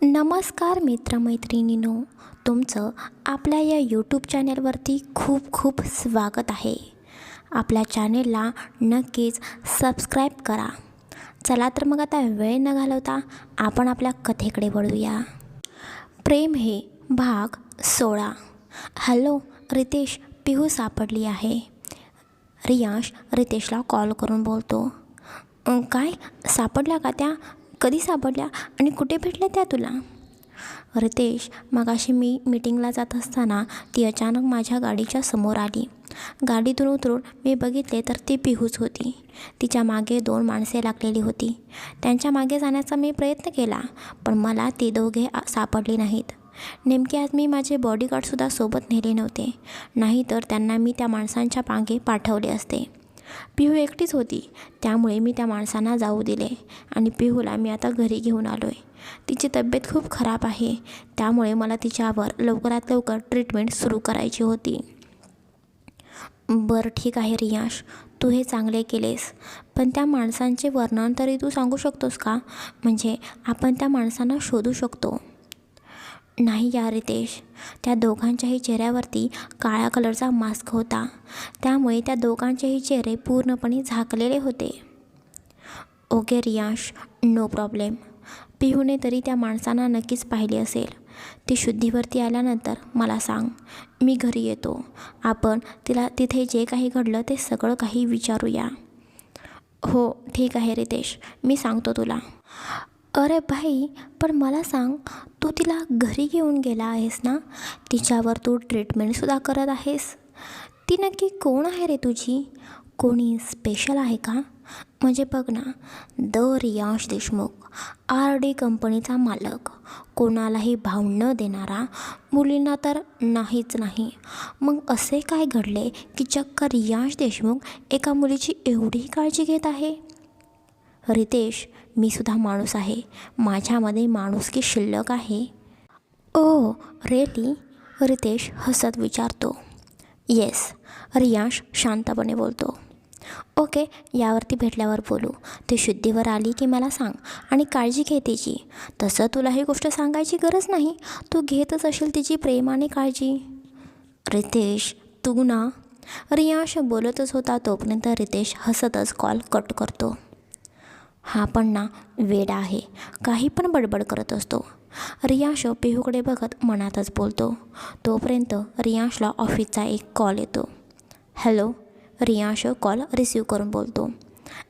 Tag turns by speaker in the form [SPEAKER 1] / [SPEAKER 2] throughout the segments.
[SPEAKER 1] नमस्कार मित्रमैत्रिणींनो, तुमचं आपल्या या यूट्यूब चॅनेलवरती खूप खूप स्वागत आहे. आपल्या चॅनेलला नक्कीच सबस्क्राईब करा. चला तर मग आता वेळ न घालवता आपण आपल्या कथेकडे वळूया. प्रेम हे भाग 16. हॅलो रितेश, पिहू सापडली आहे. रियांश रितेशला कॉल करून बोलतो. काय सापडल्या का त्या? कधी सापडल्या आणि कुठे भेटल्या त्या तुला? रितेश, मगाशी मी मीटिंगला जात असताना ती अचानक माझ्या गाडीच्या समोर आली. गाडीतून उतरून मी बघितले तर ती पिहूच होती. तिच्या मागे 2 माणसे लागलेली होती. त्यांच्या मागे जाण्याचा मी प्रयत्न केला, पण मला ती दोघे सापडली नाहीत. नेमके आज मी माझे बॉडीगार्डसुद्धा सोबत नेले नव्हते, नाहीतर त्यांना मी त्या माणसांच्या मागे पाठवले असते. पिहू एकटीच होती, त्यामुळे मी त्या माणसांना जाऊ दिले आणि पिहूला मी आता घरी घेऊन आलो आहे. तिची तब्येत खूप खराब आहे, त्यामुळे मला तिच्यावर लवकरात लवकर ट्रीटमेंट सुरू करायची होती. बरं ठीक आहे रियांश, तू हे चांगले केलेस, पण त्या माणसांचे वर्णन तरी तू सांगू शकतोस का? म्हणजे आपण त्या माणसांना शोधू शकतो. नाही यार रितेश, त्या दोघांच्याही चेहऱ्यावरती काळ्या कलरचा मास्क होता, त्यामुळे त्या दोघांचेही चेहरे पूर्णपणे झाकलेले होते. Okay Riyansh, no problem. पिहूने तरी त्या माणसांना नक्कीच पाहिले असेल. ती शुद्धीवरती आल्यानंतर मला सांग, मी घरी येतो. आपण तिला तिथे जे काही घडलं ते सगळं काही विचारूया. हो ठीक आहे रितेश, मी सांगतो तुला. अरे भाई, पण मला सांग, तू तिला घरी घेऊन गेला आहेस ना? तिच्यावर तू ट्रीटमेंटसुद्धा करत आहेस. ती नक्की कोण आहे रे तुझी? कोणी स्पेशल आहे का? म्हणजे बघ ना, द रियांश देशमुख, RD कंपनीचा मालक, कोणालाही भाव न देणारा, मुलींना तर नाहीच नाही. मग असे काय घडले की चक्क रियांश देशमुख एका मुलीची एवढी काळजी घेत आहे? रितेश, मी सुद्धा माणूस आहे, माझ्यामध्ये माणुसकी शिल्लक आहे. Oh really? रितेश हसत विचारतो. येस, रियांश शांतपणे बोलतो. ओके, यावरती भेटल्यावर बोलू. ती शुद्धीवर आली की मला सांग आणि काळजी घे तिची. तसं तुला ही गोष्ट सांगायची गरज नाही, तू घेतच असेल तिची प्रेम आणि काळजी. रितेश तू ना. रियांश बोलतच होता तोपर्यंत रितेश हसतच कॉल कट करतो. हा पण ना वेडा आहे, काही पण बडबड करत असतो. रियांश पिहूकडे बघत मनातच बोलतो. तोपर्यंत रियांशला ऑफिसचा एक कॉल येतो. हॅलो. रियांश कॉल रिसीव करून बोलतो.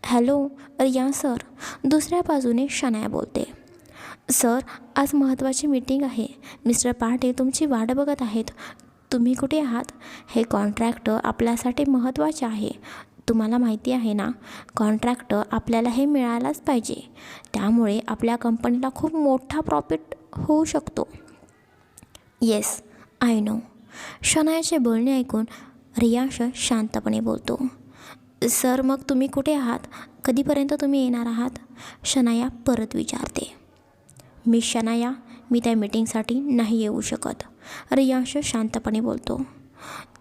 [SPEAKER 1] Hello Riyansh sir. दुसऱ्या बाजूने शनाया बोलते. सर, आज महत्त्वाची मीटिंग आहे. मिस्टर पाटील तुमची वाट बघत आहेत. तुम्ही कुठे आहात? हे कॉन्ट्रॅक्ट आपल्यासाठी महत्त्वाचे आहे. तुम्हाला माहिती आहे ना, कॉन्ट्रॅक्ट आपल्याला हे मिळायलाच पाहिजे. त्यामुळे आपल्या कंपनीला खूप मोठा प्रॉफिट होऊ शकतो. Yes, I know. शनायाचे बोलणे ऐकून रियांश शांतपणे बोलतो. सर, मग तुम्ही कुठे आहात? कधीपर्यंत तुम्ही येणार आहात? शनाया परत विचारते. मिस शनाया, मी त्या मीटिंगसाठी नाही येऊ शकत. रियांश शांतपणे बोलतो.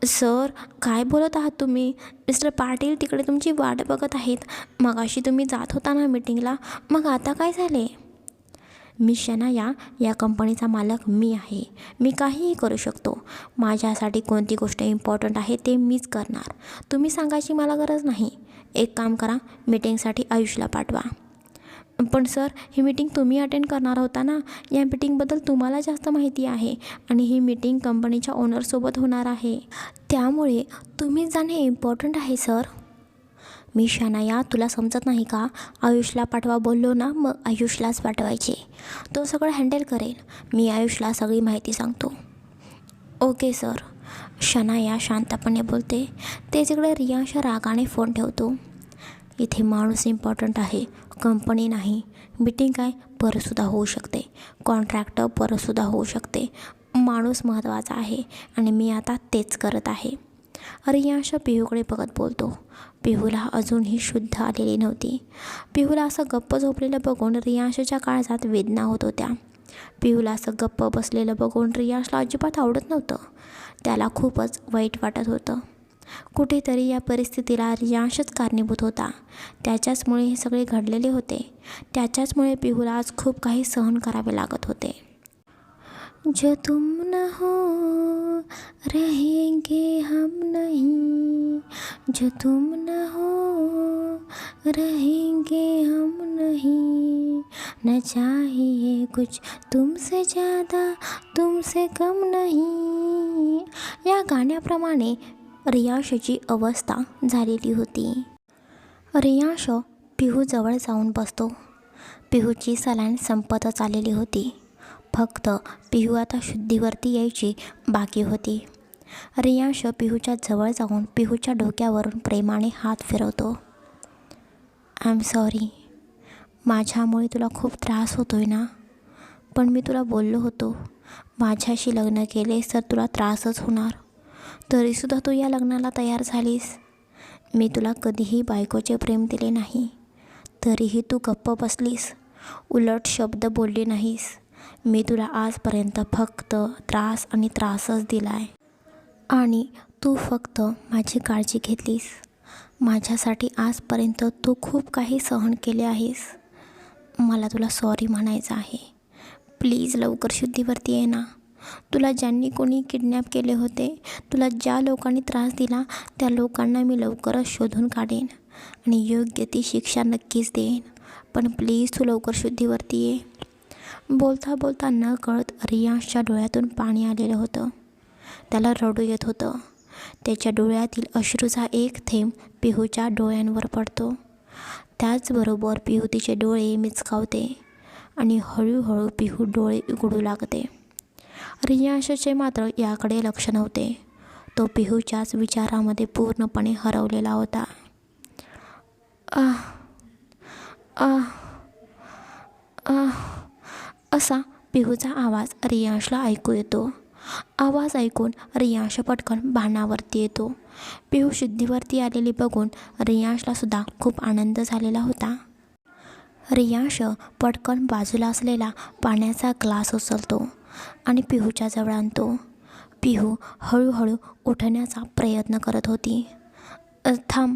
[SPEAKER 1] सर, काय बोलत आहात तुम्ही? मिस्टर पाटील तिकडे तुमची वाट बघत आहेत. मगाशी तुम्ही जात होता ना मीटिंगला, मग आता काय झाले? मिस शनाया, या कंपनीचा मालक मी आहे. मी काहीही करू शकतो. माझ्यासाठी कोणती गोष्ट इम्पॉर्टंट आहे ते मीच करणार. तुम्ही सांगायची मला गरज नाही. एक काम करा, मीटिंगसाठी आयुषला पाठवा. पण सर, ही मीटिंग तुम्ही अटेंड करणार होता ना. या मीटिंगबद्दल तुम्हाला जास्त माहिती आहे आणि ही मीटिंग कंपनीच्या ओनरसोबत होणार आहे, त्यामुळे तुम्हीच जाणे इम्पॉर्टंट आहे सर. मी शनाया, तुला समजत नाही का? आयुषला पाठवा बोललो ना, मग आयुषलाच पाठवायचे. तो सगळं हँडल करेल. मी आयुषला सगळी माहिती सांगतो. Okay sir. शनाया शांतपणे बोलते. ते तिकडे रियांश रागाने फोन ठेवतो. इथे माणूस इम्पॉर्टंट आहे, कंपनी नाही. मीटिंग काय परतसुद्धा होऊ शकते, कॉन्ट्रॅक्ट परतसुद्धा होऊ शकते. माणूस महत्त्वाचा आहे आणि मी आता तेच करत आहे. रियांश पिहूकडे बघत बोलतो. पिहूला अजूनही शुद्ध आलेली नव्हती. पिहूला असं गप्प झोपलेलं बघून रियांशच्या काळजात वेदना होत होत्या. पिहूला असं गप्प बसलेलं बघून रियांशला अजिबात आवडत नव्हतं. त्याला खूपच वाईट वाटत होतं. कुठेतरी या परिस्थितीला रियांशच कारणीभूत होता. त्याच्याचमुळे हे सगळे घडलेले होते. त्याच्याचमुळे पिहूला आज खूप काही सहन करावे लागत होते. जो तुम न हो रहेंगे हम नहीं, जो तुम न हो रहेंगे हम नहीं, न चाहिए कुछ तुमसे ज़्यादा तुमसे कम नहीं. या गाण्याप्रमाणे रियांशची अवस्था झालेली होती. रियांश पिहूजवळ जाऊन बसतो. पिहूची सलाईन संपतच आलेली होती. फक्त पिहू आता शुद्धीवरती यायची बाकी होती. रियांश पिहूच्या जवळ जाऊन पिहूच्या डोक्यावरून प्रेमाने हात फिरवतो. आय एम सॉरी, माझ्यामुळे तुला खूप त्रास होतो आहे ना. पण मी तुला बोललो होतो, माझ्याशी लग्न केलेस तर तुला त्रासच होणार. तरीसुद्धा तू या लग्नाला तयार झालीस. मी तुला कधीही बायकोचे प्रेम दिले नाही, तरीही तू गप्प बसलीस, उलट शब्द बोलली नाहीस. मी तुला आजपर्यंत फक्त त्रास आणि त्रासच दिला आहे. आणि तू फक्त माझी काळजी घेतलीस. माझ्यासाठी आजपर्यंत तू खूप काही सहन केले आहेस. मला तुला सॉरी म्हणायचं आहे. प्लीज लवकर शुद्धीवरती ये ना. तुला ज्यांनी कोणी किडनॅप केले होते, तुला ज्या लोकांनी त्रास दिला, त्या लोकांना मी लवकरच शोधून काढेन आणि योग्य ती शिक्षा नक्कीच देईन. पण प्लीज तू लवकर शुद्धीवरती ये. बोलता बोलता न कळत रियांशच्या डोळ्यातून पाणी आलेलं होतं. त्याला रडू येत होतं. त्याच्या डोळ्यातील अश्रूचा एक थेंब पिहूच्या डोळ्यांवर पडतो. त्याचबरोबर पिहू तिचे डोळे मिचकावते आणि हळूहळू पिहू डोळे उघडू लागते. रियांशचे मात्र याकडे लक्ष नव्हते. तो पिहूच्याच विचारामध्ये पूर्णपणे हरवलेला होता. असा पिहूचा आवाज रियांशला ऐकू येतो. आवाज ऐकून रियांश पटकन भानावरती येतो. पिहू शुद्धीवरती आलेली बघून रियांशलासुद्धा खूप आनंद झालेला होता. रियांश पटकन बाजूला असलेला पाण्याचा ग्लास उचलतो आणि पिहूच्या जवळ आणतो. पिहू हळूहळू उठण्याचा प्रयत्न करत होती. थांब,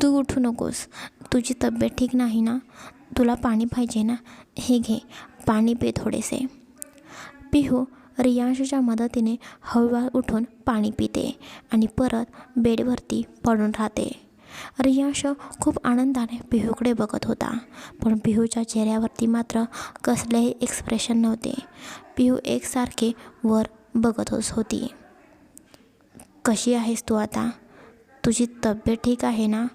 [SPEAKER 1] तू उठू नकोस. तुझी तब्येत ठीक नाही ना. तुला पाणी पाहिजे ना. हे घे, पाणी पे थोडेसे. पिहू रियांशच्या मदतीने हळूवार उठून पाणी पिते आणि परत बेडवरती पडून राहते. रियांश खूप आनंदाने पिहूकडे बघत होता, पण पिहूच्या चेहऱ्यावरती मात्र कसलेही एक्सप्रेशन नव्हते. पिहू एकसारखे वर बघतच होती. कशी आहेस तू आता? तुझी तब्येत ठीक आहे ना?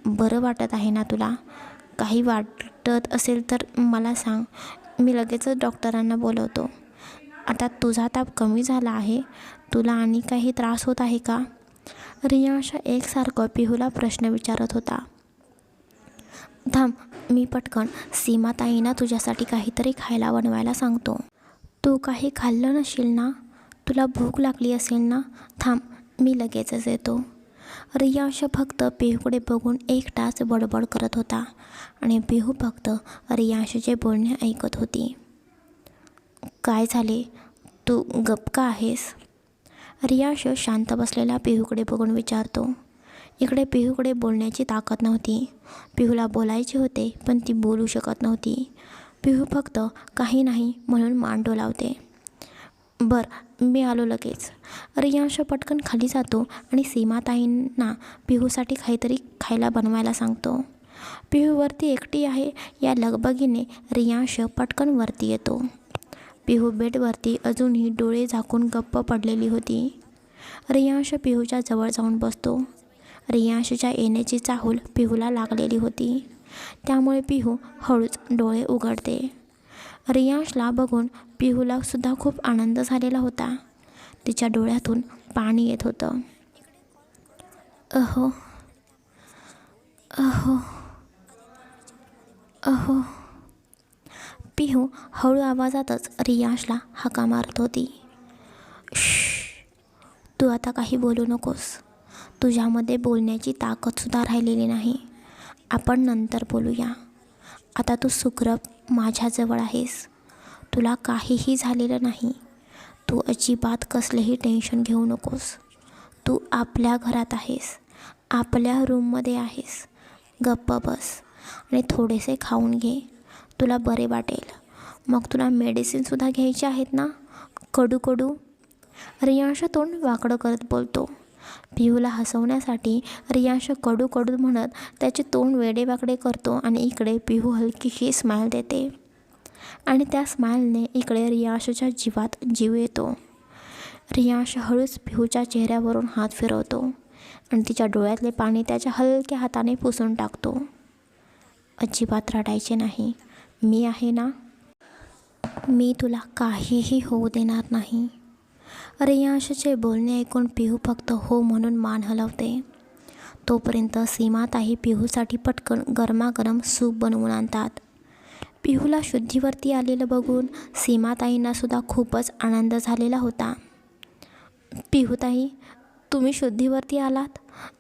[SPEAKER 1] बरं वाटत आहे ना तुला? काही वाटत असेल तर मला सांग, मी लगेचच डॉक्टरांना बोलवतो. आता तुझा ताप कमी झाला आहे? तुला आणि काही त्रास होत आहे का? रियांश एकसारखं पिहूला प्रश्न विचारत होता. थांब, मी पटकन सीमाताईंना तुझ्यासाठी काहीतरी खायला बनवायला सांगतो. तू काही खाल्लं नशील ना? तुला भूक लागली असेल ना? थांब, मी लगेचच येतो. रियांश फक्त पिहूकडे बघून एकटाच बडबड करत होता आणि पिहू फक्त रियांशचे बोलणे ऐकत होती. काय झाले? तू गप्प का आहेस? रियांश शांत बसलेल्या पिहूकडे बघून विचारतो. इकडे पिहूकडे बोलण्याची ताकद नव्हती. पिहूला बोलायचे होते, पण ती बोलू शकत नव्हती. पिहू फक्त काही नाही म्हणून मान डोलावते. बरं, मी आलो लगेच. रियांश पटकन खाली जातो आणि सीमाताईंना पिहूसाठी काहीतरी खायला बनवायला सांगतो. पिहू वरती एकटी आहे या लगबगीने रियांश पटकन वरती येतो. पिहू बेडवरती अजूनही डोळे झाकून गप्प पडलेली होती. रियांश पिहूच्या जवळ जाऊन बसतो. रियांशच्या येण्याची चाहूल पिहूला लागलेली होती, त्यामुळे पिहू हळूच डोळे उघडते. रियांशला बघून पिहूला सुद्धा खूप आनंद झालेला होता. तिच्या डोळ्यातून पाणी येत होतं. अहो अहो अहो. पिहू हळू आवाजातच रियांशला हाका मारत होती. तू आता काही बोलू नकोस. तुझ्यामध्ये बोलण्याची ताकदसुद्धा राहिलेली नाही. आपण नंतर बोलूया. आता तू सुखरूप माझ्याजवळ आहेस. तुला काहीही झालेलं नाही. तू अजिबात कसलेही टेन्शन घेऊ नकोस. तू आपल्या घरात आहेस, आपल्या रूममध्ये आहेस. गप्प बस आणि थोडेसे खाऊन घे, तुला बरे वाटेल. मग तुला मेडिसिनसुद्धा घ्यायची आहेत ना, कडू कडू. रियांश तोंड वाकडं करत बोलतो. पिहूला हसवण्यासाठी रियांश कडू कडू म्हणत त्याचे तोंड वेडेवाकडे करतो आणि इकडे पिहू हलकीशी स्माईल देते आणि त्या स्माईलने इकडे रियांशच्या जीवात जीव येतो. रियांश हळूच पिहूच्या चेहऱ्यावरून हात फिरवतो आणि तिच्या डोळ्यातले पाणी त्याच्या हलक्या हाताने पुसून टाकतो. अजिबात रडायचे नाही, मी आहे ना, मी तुला काहीही होऊ देणार नाही. रियांशचे बोलणे ऐकून पिहू फक्त हो म्हणून मान हलवते. तोपर्यंत सीमाताई पिहूसाठी पटकन गरमागरम सूप बनवून आणतात. पिहूला शुद्धीवरती आलेलं बघून सीमाताईंनासुद्धा खूपच आनंद झालेला होता. पिहूताई, तुम्ही शुद्धीवरती आलात,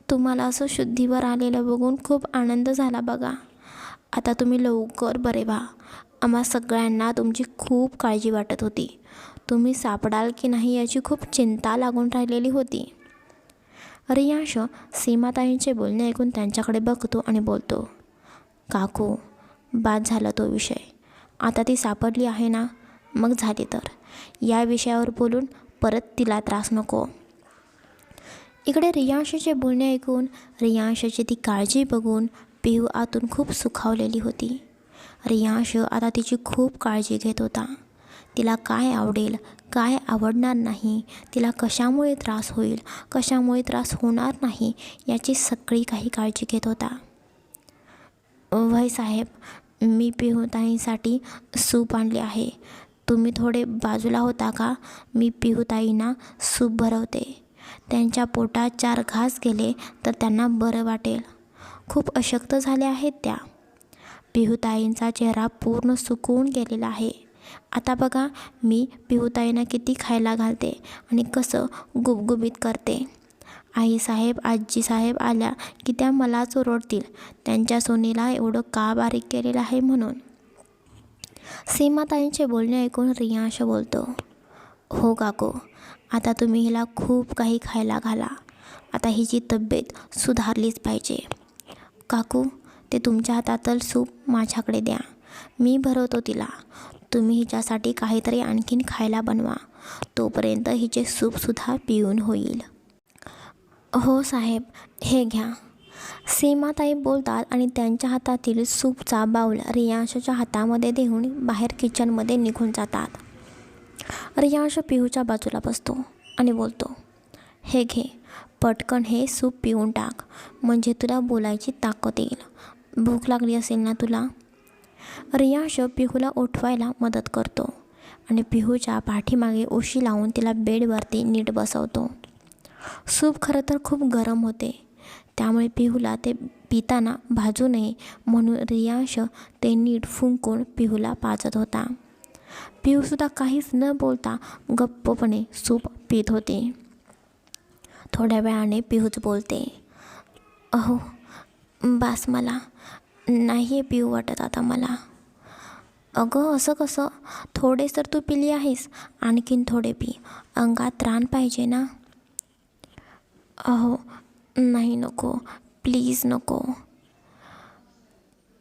[SPEAKER 1] तुम्हाला असं शुद्धीवर आलेलं बघून खूप आनंद झाला बघा. आता तुम्ही लवकर बरे व्हा. आम्हा सगळ्यांना तुमची खूप काळजी वाटत होती. तुम्ही सापडाल की नाही याची खूप चिंता लागून राहिलेली होती. रियांश सीमाताईंचे बोलणे ऐकून त्यांच्याकडे बघतो आणि बोलतो, काकू, बाद झाला तो विषय. आता ती सापडली आहे ना, मग झाली. तर या विषयावर बोलून परत तिला त्रास नको. इकडे रियांशचे बोलणे ऐकून रियांशची ती काळजी बघून पिहू आतून खूप सुखावलेली होती. रियांश आता तिची खूप काळजी घेत होता. तिला काय आवडेल, काय आवडणार नाही, तिला कशामुळे त्रास होईल, कशामुळे त्रास होणार नाही याची सगळी काही काळजी घेत होता. वय साहेब, मी पिहूताईंसाठी सूप आणले आहे. तुम्ही थोडे बाजूला होता का? मी पिहूताईंना सूप भरवते. त्यांच्या पोटात 4 घास गेले तर त्यांना बरं वाटेल. खूप अशक्त झाल्या आहेत त्या. पिहूताईंचा चेहरा पूर्ण सुकून गेलेला आहे. आता बघा मी पिहूताईंना किती खायला घालते आणि कसं गुबगुबीत करते. आईसाहेब, आजीसाहेब आल्या की त्या मलाच ओरडतील, त्यांच्या सोनीला एवढं का बारीक केलेलं आहे म्हणून. सीमाताईंचे बोलणे ऐकून रियांश बोलतो, हो काकू, आता तुम्ही हिला खूप काही खायला घाला. आता हिची तब्येत सुधारलीच पाहिजे. काकू, ते तुमच्या हातातलं सूप माझ्याकडे द्या, मी भरवतो तिला. तुम्ही हिच्यासाठी काहीतरी आणखीन खायला बनवा, तोपर्यंत हिचे सूपसुद्धा पिऊन होईल. हो साहेब, हे घ्या. सीमाताई बोलतात आणि त्यांच्या हातातील सूपचा बाऊल रियांशच्या हातामध्ये देऊन बाहेर किचनमध्ये निघून जातात. रियांश पिहूच्या बाजूला बसतो आणि बोलतो, हे घे, पटकन हे सूप पिऊन टाक, म्हणजे तुला बोलायची ताकद येईल. भूक लागली असेल ना तुला. रियांश पिहूला उठवायला मदत करतो आणि पिहूच्या पाठीमागे उशी लावून तिला बेडवरती नीट बसवतो. सूप खरं तर खूप गरम होते, त्यामुळे पिहूला ते पिताना भाजू नये म्हणून रियांश ते नीट फुंकून पिहूला पाजत होता. पिहूसुद्धा काहीच न बोलता गप्पपणे सूप पीत होते. थोड्या वेळाने पिहूच बोलते, अहो बास, मला नाही पिऊ वाटत आता मला. अगं असं कसं, थोडेच तर तू पिली आहेस, आणखीन थोडे पी, अंगात त्राण पाहिजे ना. अहो नाही, नको, प्लीज नको.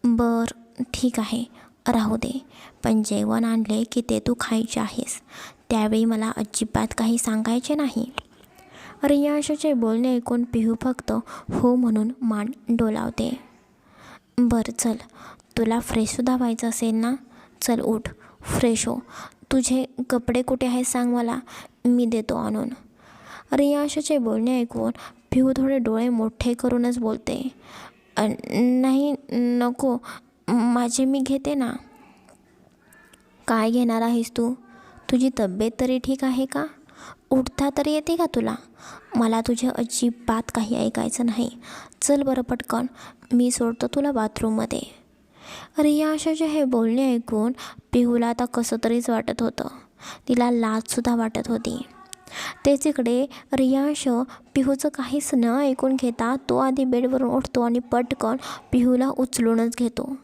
[SPEAKER 1] बरं ठीक आहे, राहू दे, पण जेवण आणले की ते तू खायचे आहेस, त्यावेळी मला अजिबात काही सांगायचे नाही. रियांशचे बोलणे ऐकून पिहू फक्त हो म्हणून मान डोलावते. बरं चल, तुला फ्रेशसुद्धा व्हायचं असेल ना, चल उठ, फ्रेश हो. तुझे कपडे कुठे आहेत सांग मला, मी देतो आणून. रियांशचे बोलणे ऐकून पिहू थोडे डोळे मोठे करूनच बोलते, नाही नको, माझे मी घेते ना. काय घेणार आहेस तू? तुझी तब्येत तरी ठीक आहे का? उठता तरी येते का तुला? मला तुझे अजिबात काही ऐकायचं नाही. चल बरं पटकन, मी सोडतो तुला बाथरूममध्ये. रियांशचे हे बोलणे ऐकून पिहूला आता कसं तरीच वाटत होतं. तिला लाजसुद्धा वाटत होती. तेच इकडे रियांश पिहूचं काहीच न ऐकून घेता तो आधी बेडवरून उठतो आणि पटकन पिहूला उचलूनच घेतो.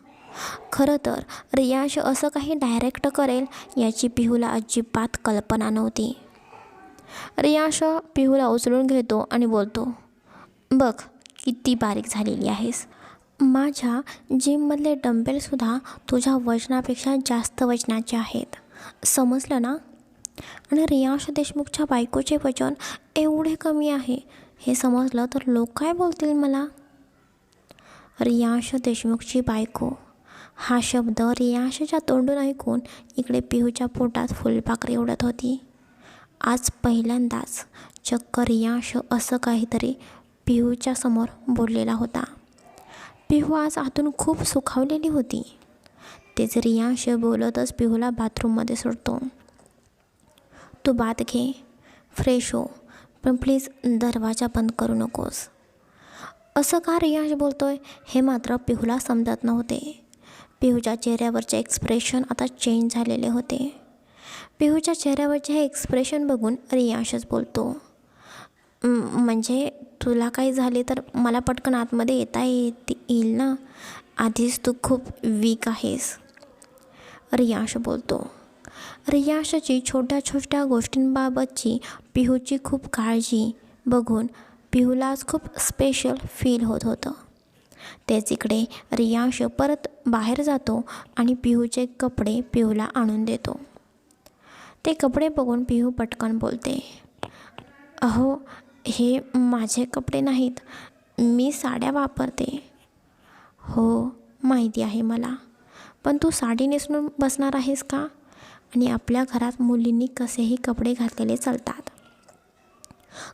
[SPEAKER 1] खरं तर रियांश असं काही डायरेक्ट करेल याची पिहूला अजिबात कल्पना नव्हती. रियांश पिहूला उचलून घेतो आणि बोलतो, बघ किती बारीक झालेली आहेस. माझ्या जिममधले डंबेलसुद्धा तुझ्या वजनापेक्षा जास्त वजनाचे आहेत, समजलं ना. आणि रियांश देशमुखच्या बायकोचे वजन एवढे कमी आहे हे समजलं तर लोक काय बोलतील मला. रियांश देशमुखची बायको हा शब्द रियांशच्या तोंडून ऐकून इकडे पिहूच्या पोटात फुलपाखरे उडत होती. आज पहिल्यांदाच चक्क रियांश असं काहीतरी पिहूच्या समोर बोललेला होता. पिहू आज आतून खूप सुखावलेली होती. तेच रियांश बोलतच पिहूला बाथरूममध्ये सोडतो. तू बाथ घे, फ्रेश हो, पण प्लीज दरवाजा बंद करू नकोस. असं का रियांश बोलतोय हे मात्र पिहूला समजत नव्हते. पिहूच्या चेहऱ्यावरचे एक्सप्रेशन आता चेंज झालेले होते. पिहूच्या चेहऱ्यावरचे हे एक्सप्रेशन बघून रियांशच बोलतो, म्हणजे तुला काही झाले तर मला पटकन आतमध्ये येता येईल ना, आधीच तू खूप वीक आहेस. रियांश बोलतो. रियांशची छोट्या छोट्या गोष्टींबाबतची पिहूची खूप काळजी बघून पिहूला आज खूप स्पेशल फील होत होतं. तेच इकडे रियांश परत बाहेर जातो आणि पिहूचे कपडे पिहूला आणून देतो. ते कपडे बघून पिहू पटकन बोलते, अहो हे माझे कपडे नाहीत, मी साड्या वापरते. हो माहिती आहे मला, पण तू साडी नेसून बसणार आहेस का? आणि आपल्या घरात मुलींनी कसेही कपडे घातलेले चालतात.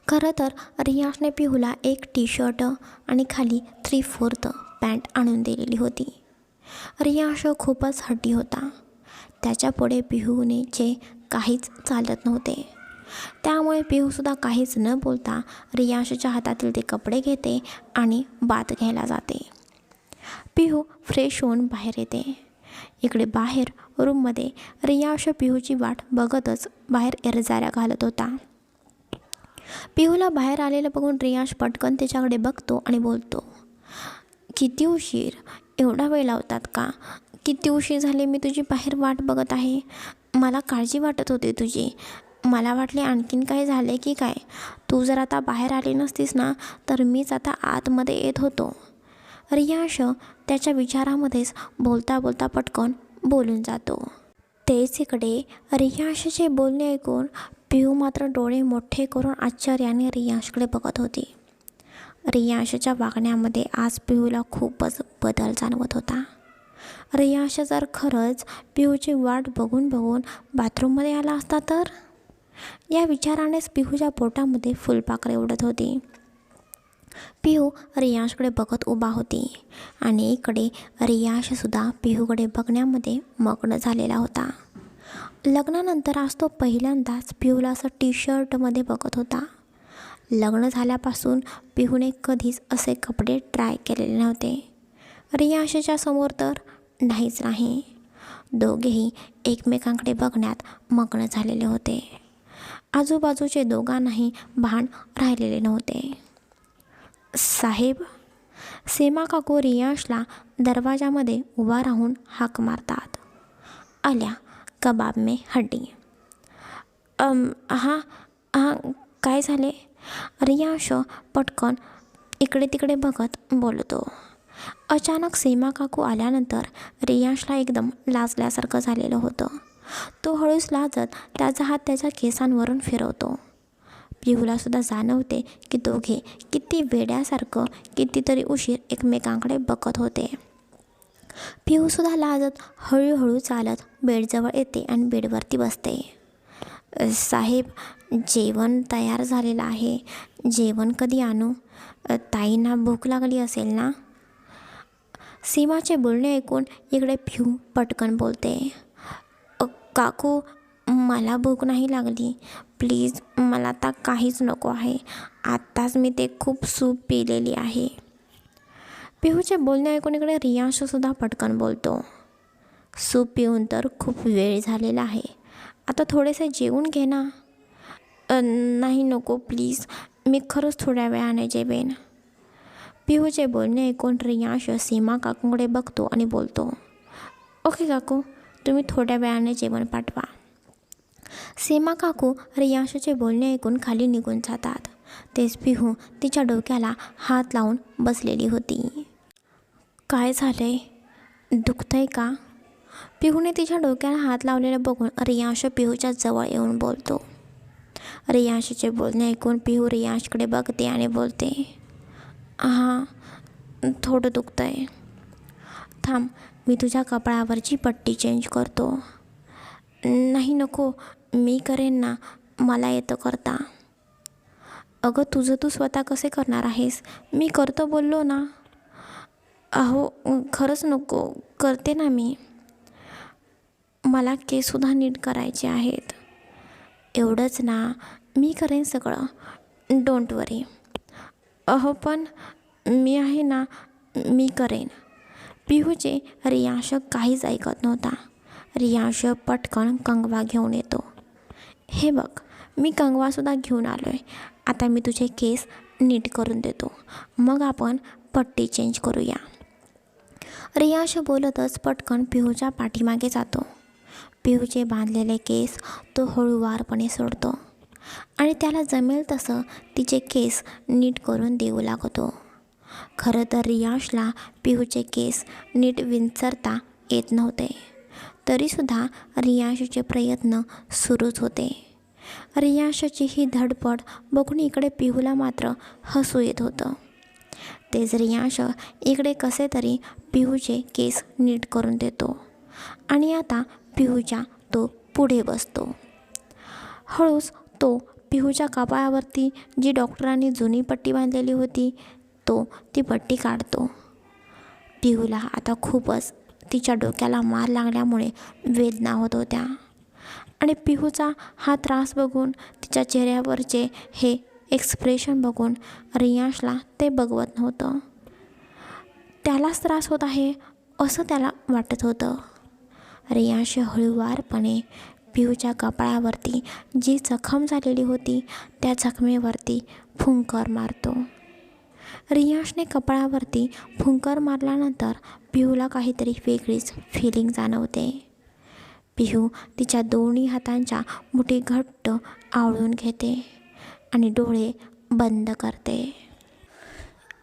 [SPEAKER 1] खरं तर रियांशने पिहूला एक टी शर्ट आणि खाली 3/4 पॅन्ट आणून दिलेली होती. रियांश खूपच हट्टी होता. त्याच्यापुढे पिहूने जे काहीच चालत नव्हते. त्यामुळे पिहूसुद्धा काहीच न बोलता रियांशच्या हातातील ते कपडे घेते आणि बाथ घ्यायला जाते. पिहू फ्रेश होऊन बाहेर येते. इकडे बाहेर रूममध्ये रियांश पिहूची वाट बघतच बाहेर एरजाऱ्या घालत होता. पिहूला बाहेर आलेलं बघून रियांश पटकन त्याच्याकडे बघतो आणि बोलतो, किती उशीर, एवढा वेळ लावतात का? किती उशीर झाले मी तुझी बाहेर वाट बघत आहे. मला काळजी वाटत होती तुझी. मला वाटले आणखीन काय झाले की काय. तू जर आता बाहेर आली नसतीस ना तर मीच आता आतमध्ये येत होतो. रियांश त्याच्या विचारामध्येच बोलता बोलता पटकन बोलून जातो. तेच इकडे रियांशचे बोलणे ऐकून पिहू मात्र डोळे मोठे करून आश्चर्याने रियांशकडे बघत होती. रियांशच्या वागण्यामध्ये आज पिहूला खूपच बदल जाणवत होता. रियांश जर खरंच पिहूची वाट बघून बघून बाथरूममध्ये आला असता तर, या विचारानेच पिहूच्या पोटामध्ये फुलपाखरे उडत होती. पिहू रियांशकडे बघत उभा होती आणि इकडे रियांशसुद्धा पिहूकडे बघण्यामध्ये मग्न झालेला होता. लग्नानंतर आज तो पहिल्यांदाच पिहूला असं टी शर्टमध्ये बघत होता. लग्न झाल्यापासून पिहूने कधीच असे कपडे ट्राय केलेले नव्हते. रियांशच्या समोर तर नाहीच नाही. दोघेही एकमेकांकडे बघण्यात मग्न झालेले होते. आजूबाजूचे दोघांनाही भान राहिलेले नव्हते. साहेब, सीमा काकू रियांशला दरवाजामध्ये उभा राहून हाक मारतात, आल्या कबाब में हड्डी. हां हां काय झाले? रियांश पटकन इकडे तिकडे बघत बोलतो. अचानक सीमा काकू आल्यानंतर रियांशला एकदम लाजल्यासारखं झालेलं होतं. तो हळूच लाजत त्याचा हात त्याच्या केसांवरून फिरवतो. पिहूलासुद्धा जाणवते की दोघे किती वेड्यासारखं कितीतरी उशीर एकमेकांकडे बघत होते. पिहूसुद्धा लाजत हळूहळू चालत बेडजवळ येते आणि बेडवरती बसते. साहेब, जेवण तयार झालेलं आहे, जेवण कधी आणू? ताईंना भूक लागली असेल ना. सीमाचे बोलणे ऐकून इकडे पिहू पटकन बोलते, काकू मला भूक नाही लागली, प्लीज मला आता काहीच नको आहे, आत्ताच मी ते खूप सूप पिलेली आहे. पिहूचे बोलणे ऐकून इकडे रियांशसुद्धा पटकन बोलतो, सूप पिऊन तर खूप वेळ झालेला आहे, आता थोडेसे जेवून घे ना. नाही नको प्लीज, मी खरंच थोड्या वेळाने जेवेन. पिहूचे बोलणे ऐकून रियांश सीमा काकूंकडे बघतो आणि बोलतो, ओके काकू, तुम्ही थोड्या वेळाने जेवण पाठवा. सीमा काकू रियांशचे बोलणे ऐकून खाली निघून जातात. तेच पिहू तिच्या डोक्याला हात लावून बसलेली होती. काय झालंय? दुखतंय का? पिहूने तिच्या डोक्याला हात लावलेला बघून रियांश पिहूच्या जवळ येऊन बोलतो. रियांशचे बोलणे ऐकून पिहू रियांशकडे बघते आणि बोलते, हां, थोडं दुखतंय. थांब, मी तुझ्या कपाळावरची पट्टी चेंज करतो. नाही नको, मी करेन ना, मला येतं करता. अगं तुझं तू स्वतः कसे करणार आहेस? मी करतो बोललो ना. अहो खरंच नको, करते ना मी. मला केससुद्धा नीट करायचे आहेत. एवढंच ना, मी करेन सगळं, डोंट वरी. अहो पण मी आहे ना, मी करेन. पिहूचे रियांश काहीच ऐकत नव्हता. रियांश पटकन कंगवा घेऊन येतो. हे बघ, मी कंगवासुद्धा घेऊन आलो आहे. आता मी तुझे केस नीट करून देतो, मग आपण पट्टी चेंज करूया. रियांश बोलतच पटकन पिहूच्या पाठीमागे जातो. पिहूचे बांधलेले केस तो हळूवारपणे सोडतो आणि त्याला जमेल तसं तिचे केस नीट करून देऊ लागतो. खरं तर रियांशला पिहूचे केस नीट विंचरता येत नव्हते. तरीसुद्धा रियांशचे प्रयत्न सुरूच होते. रियांशची ही धडपड बघून इकडे पिहूला मात्र हसू येत होतं. तेच रियांश इकडे कसे तरी पिहूचे केस नीट करून देतो आणि आता पिहूच्या तो पुढे बसतो. हळूच तो पिहूच्या कपाळावरती जी डॉक्टरांनी जुनी पट्टी बांधलेली होती ती पट्टी काढतो. पिहूला आता खूपच तिच्या डोक्याला मार लागल्यामुळे वेदना होत होत्या आणि पिहूचा हा त्रास बघून, तिच्या चेहऱ्यावरचे हे एक्सप्रेशन बघून रियांशला ते बघवत नव्हतं. त्यालाच त्रास होत आहे असं त्याला वाटत होतं. रियांश हळूवारपणे पिहूच्या कपाळावरती जी जखम झालेली होती त्या जखमेवरती फुंकर मारतो. रियांशने कपाळावरती फुंकर मारल्यानंतर पिहूला काहीतरी वेगळीच फिलिंग जाणवते. पिहू तिच्या दोन्ही हातांच्या मुठी घट्ट आवळून घेते आणि डोळे बंद करते.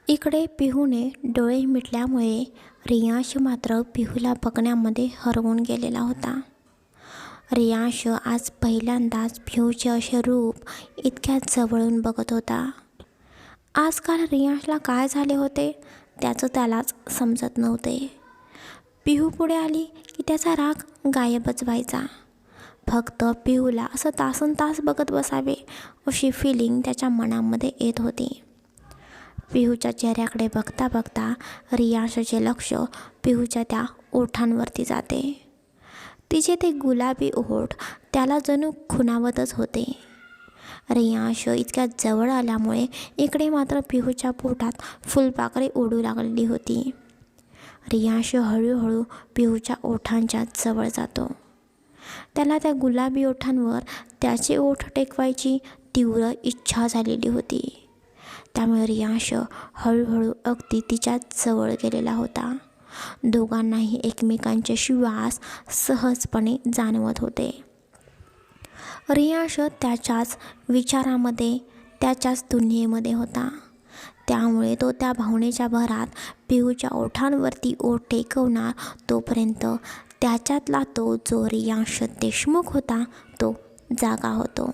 [SPEAKER 1] इकडे पिहूने डोळे मिटल्यामुळे रियांश मात्र पिहूला बघण्यामध्ये हरवून गेलेला होता. रियांश आज पहिल्यांदाच पिहूचे असे रूप इतक्या जवळून बघत होता. आजकाल रियांशला काय झाले होते त्याचं त्यालाच समजत नव्हते. पिहू पुढे आली की त्याचा राग गायबच व्हायचा. फक्त पिहूला असं तासनतास बघत बसावे अशी फिलिंग त्याच्या मनामध्ये येत होती. पिहूच्या चेहऱ्याकडे बघता बघता रियांशचे लक्ष पिहूच्या त्या ओठांवरती जाते. तिचे ते गुलाबी ओठ त्याला जणू खुणावतच होते. रियांश इतक्या जवळ आल्यामुळे इकडे मात्र पिहूच्या पोटात फुलपाखरे उडू लागलेली होती. रियांश हळूहळू पिहूच्या ओठांच्या जवळ जातो. त्याला त्या गुलाबी ओठांवर त्याचे ओठ टेकवायची तीव्र इच्छा झालेली होती. त्यामुळे रियांश हळूहळू अगदी तिच्या जवळ गेलेला होता. दोघांनाही एकमेकांचे श्वास सहजपणे जाणवत होते. रियांश त्याच्याच विचारामध्ये, त्याच्याच दुनियेमध्ये होता. त्यामुळे तो त्या भावनेच्या भरात पिहूच्या ओठांवरती ओठ टेकवणार तोपर्यंत त्याच्यातला तो जो रियांश देशमुख होता तो जागा होतो.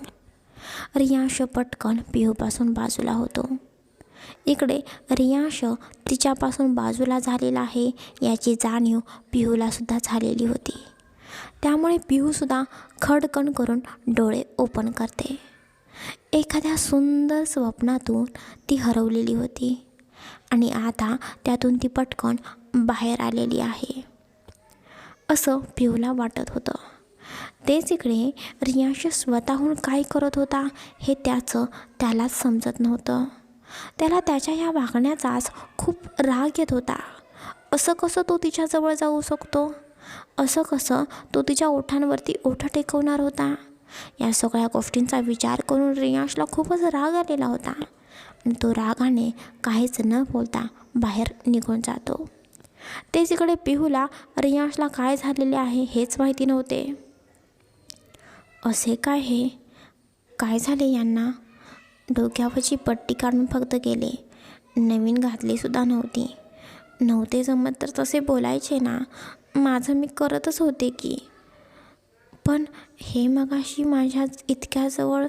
[SPEAKER 1] रियांश पटकन पिहूपासून बाजूला होतो. इकडे रियांश तिच्यापासून बाजूला झालेला आहे याची जाणीव पिहूलासुद्धा झालेली होती. त्यामुळे पिहूसुद्धा खडकन करून डोळे ओपन करते. एखाद्या सुंदर स्वप्नातून ती हरवलेली होती आणि आता त्यातून ती पटकन बाहेर आलेली आहे असं पिहूला वाटत होतं. तेच इकडे रियांश स्वतःहून काय करत होता हे त्यालाच समजत नव्हतं. त्याला त्याच्या या वागण्याचाच खूप राग येत होता. असं कसं तो तिच्याजवळ जाऊ शकतो? असं कसं तो तिच्या ओठांवरती ओठ टेकवणार होता? या सगळ्या गोष्टींचा विचार करून रियांशला खूपच राग आलेला होता आणि तो रागाने काहीच न बोलता बाहेर निघून जातो. तेच इकडे पिहूला रियांशला काय झालेले आहे हेच माहिती नव्हते. असे काय हे? काय झाले यांना? डोक्यावरची पट्टी काढून फक्त गेले, नवीन घातलीसुद्धा नव्हते जमत तर तसे बोलायचे ना. माझं मी करतच होते की. पण हे मगाशी माझ्या इतक्या जवळ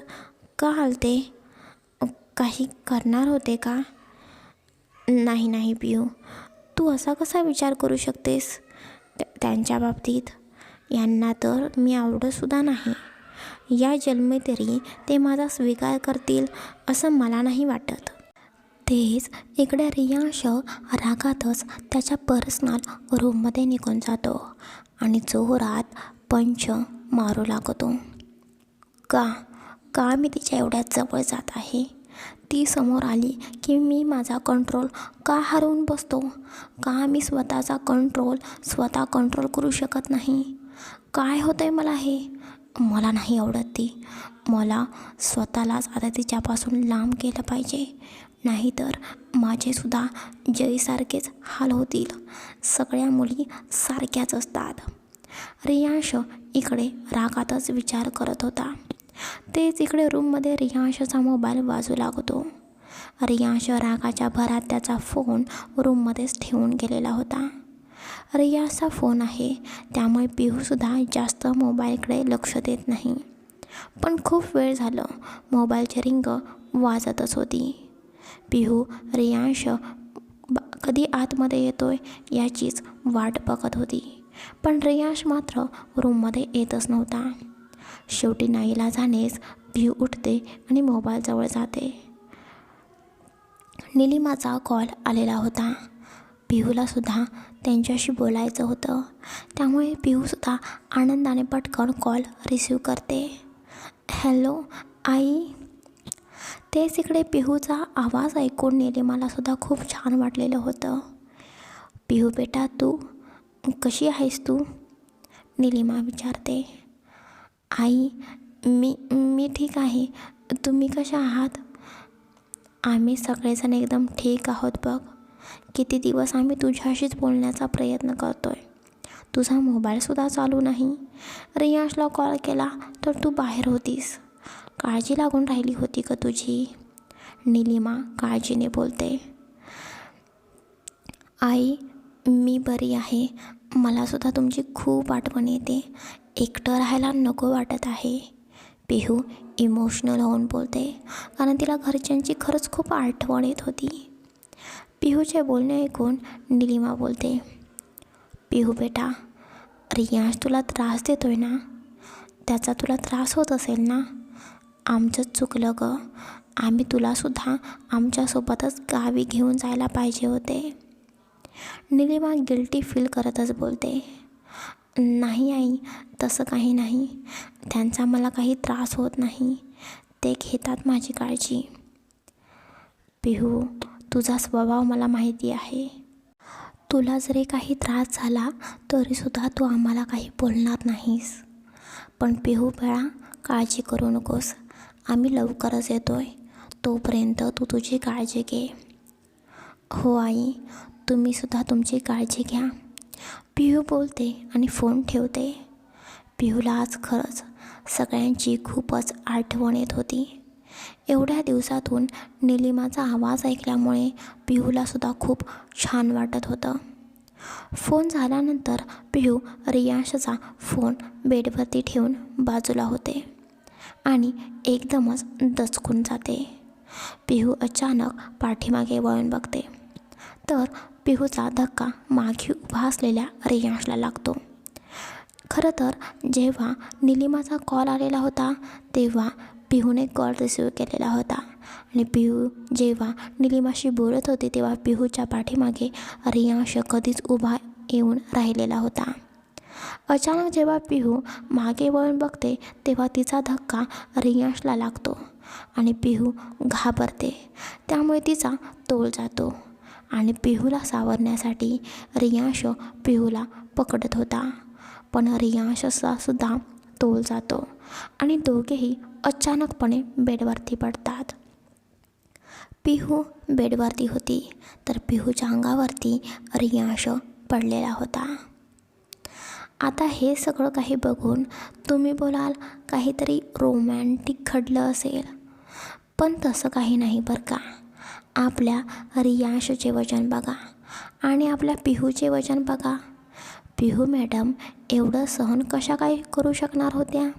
[SPEAKER 1] का आलते? काही करणार होते का? नाही पिऊ, तू असा कसा विचार करू शकतेस त्यांच्या बाबतीत? यांना तर मी आवडतसुद्धा नाही. या जन्मी तरी ते माझा स्वीकार करतील असं मला नाही वाटत. तेच इकडे रियांश रागातच त्याच्या पर्सनल रूममध्ये निघून जातो आणि जोरात पंच मारू लागतो. का मी तिच्या एवढ्या जवळ जात आहे? ती समोर आली की मी माझा कंट्रोल का हरवून बसतो? का मी स्वतःचा स्वतः कंट्रोल करू शकत नाही? काय होतं आहे मला हे? मला नाही आवडत ती. मला स्वतःलाच आता तिच्यापासून लांब केलं पाहिजे, नाहीतर माझेसुद्धा जयसारखेच हाल होतील. सगळ्या मुली सारख्याच असतात. रियांश इकडे रागातच विचार करत होता. तेच इकडे रूममध्ये रियांशचा मोबाईल वाजू लागतो. रियांश रागाच्या भरात त्याचा फोन रूममध्येच ठेवून गेलेला होता. रियांशचा फोन आहे, त्यामुळे पिहूसुद्धा जास्त मोबाईलकडे लक्ष देत नाही. पण खूप वेळ झालं मोबाईलची रिंग वाजतच होती. पिहू रियांश कधी आतमध्ये येतोय याचीच वाट बघत होती. पण रियांश मात्र रूममध्ये येतच नव्हता. शेवटी नाईलाजानेच पिहू उठते आणि मोबाईलजवळ जाते. निलिमाचा कॉल आलेला होता. पिहूलासुद्धा त्यांच्याशी बोलायचं होतं, त्यामुळे पिहूसुद्धा आनंदाने पटकन कॉल रिसीव करते. हॅलो आई. तेच इकडे पिहूचा आवाज ऐकून निलिमालासुद्धा खूप छान वाटलेलं होतं. पिहू बेटा, तू कशी आहेस तू? निलिमा विचारते. आई, मी ठीक आहे. तुम्ही कशा आहात? आम्ही सगळेजण एकदम ठीक आहोत बघ. किती दिवस आम्ही तुझ्याशीच बोलण्याचा प्रयत्न करतोय. तुझा मोबाईलसुद्धा चालू नाही. रियांशला कॉल केला तर तू बाहेर होतीस. काळजी लागून राहिली होती का तुझी? निलिमा काळजीने बोलते. आई, मी बरी आहे. मलासुद्धा तुमची खूप आठवण येते. एकटं राहायला नको वाटत आहे. पिहू इमोशनल होऊन बोलते, कारण तिला घरच्यांची खरंच खूप आठवण येत होती. पिहूचे बोलणे ऐकून निलिमा बोलते. पिहू बेटा, रियांश तुला त्रास देतोय ना? त्याचा तुला त्रास होत असेल ना? आमचंच चुकलं गं. आम्ही तुलासुद्धा आमच्यासोबतच गावी घेऊन जायला पाहिजे होते. निलिमा गिल्टी फील करतच बोलते. नाही आई, तसं काही नाही. त्यांचा मला काही त्रास होत नाही. ते घेतात माझी काळजी. पिहू, तुझा स्वभाव मला माहिती आहे. तुला जरी काही त्रास झाला तरीसुद्धा तू आम्हाला काही बोलणार नाहीस. पण पिहू बाळा, काळजी करू नकोस. आम्ही लवकरच येतोय. तोपर्यंत तू तुझी काळजी घे. हो आई, तुम्हीसुद्धा तुमची काळजी घ्या. पिहू बोलते आणि फोन ठेवते. पिहूला आज खरंच सगळ्यांची खूपच आठवण येत होती. एवढ्या दिवसातून निलिमाचा आवाज ऐकल्यामुळे पिहूलासुद्धा खूप छान वाटत होतं. फोन झाल्यानंतर पिहू रियांशचा फोन बेडवरती ठेवून बाजूला होते आणि एकदमच दचकून जाते. पिहू अचानक पाठीमागे वळून बघते तर पिहूचा धक्का मागे उभा असलेल्या रियांशला लागतो. खरं तर जेव्हा निलिमाचा कॉल आलेला होता तेव्हा पिहूने कॉल रिसीव केलेला होता आणि पिहू जेव्हा निलिमाशी बोलत होती तेव्हा पिहूच्या पाठीमागे रियांश कधीच उभा येऊन राहिलेला होता. अचानक जेव्हा पिहू मागे वळून बघते तेव्हा तिचा धक्का रियांशला लागतो आणि पिहू घाबरते. त्यामुळे तिचा तोल जातो आणि पिहूला सावरण्यासाठी रियांश पिहूला पकडत होता. पण रियांशचा सुद्धा तोल जातो आणि दोघेही अचानकपणे बेडवरती पडतात. पिहू बेडवरती होती तर पिहूच्या अंगावरती रियांश पडलेला होता. आता हे सगळं काही बघून तुम्ही बोलाल काहीतरी रोमॅन्टिक घडलं असेल, पण तसं काही नाही बरं का. आपल्या रियांशचे वचन बघा आणि आपल्या पिहूचे वचन बघा. पिहू मॅडम एवढं सहन कशा काय करू शकणार होत्या?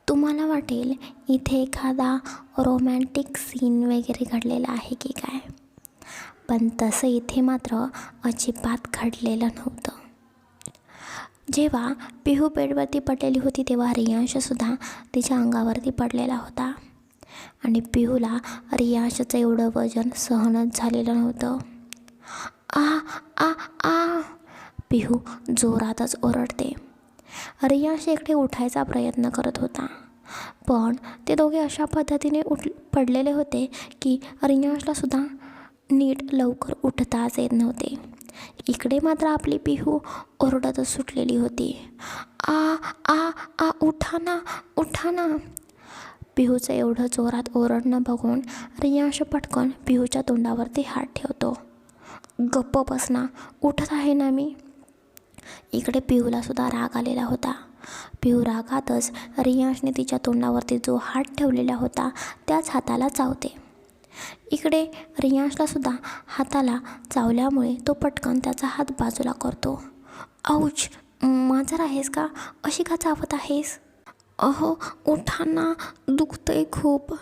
[SPEAKER 1] तुम्हाला वाटेल इथे एखादा रोमॅन्टिक सीन वगैरे घडलेला आहे की काय, पण तसं इथे मात्र अजिबात घडलेलं नव्हतं. जेव्हा पिहू बेडवरती पडलेली होती तेव्हा रियांशसुद्धा तिच्या अंगावरती पडलेला होता आणि पिहूला रियांशचं एवढं वजन सहनच झालेलं नव्हतं. आ आ आ पिहू जोरातच ओरडते. रियांश इकडे उठायचा प्रयत्न करत होता, पण ते दोघे अशा पद्धतीने पडलेले होते की रियांशलासुद्धा नीट लवकर उठताच येत नव्हते. इकडे मात्र आपली पिहू ओरडतच सुटलेली होती. आ आ आ उठा ना, उठा ना. पिहूचं एवढं जोरात ओरडणं बघून रियांश पटकन पिहूच्या तोंडावरती हात ठेवतो. गप्प बस ना, उठत आहे ना मी. इकडे पिहूलासुद्धा राग आलेला होता. पिहू रागातच रियांशने तिच्या तोंडावरती जो हात ठेवलेला होता त्याच हाताला चावते. इकडे रियांशलासुद्धा हाताला चावल्यामुळे तो पटकन त्याचा हात बाजूला करतो. औच, माझा आहेस का? अशी का चावत आहेस? अहो उठा ना, दुखतंय खूप,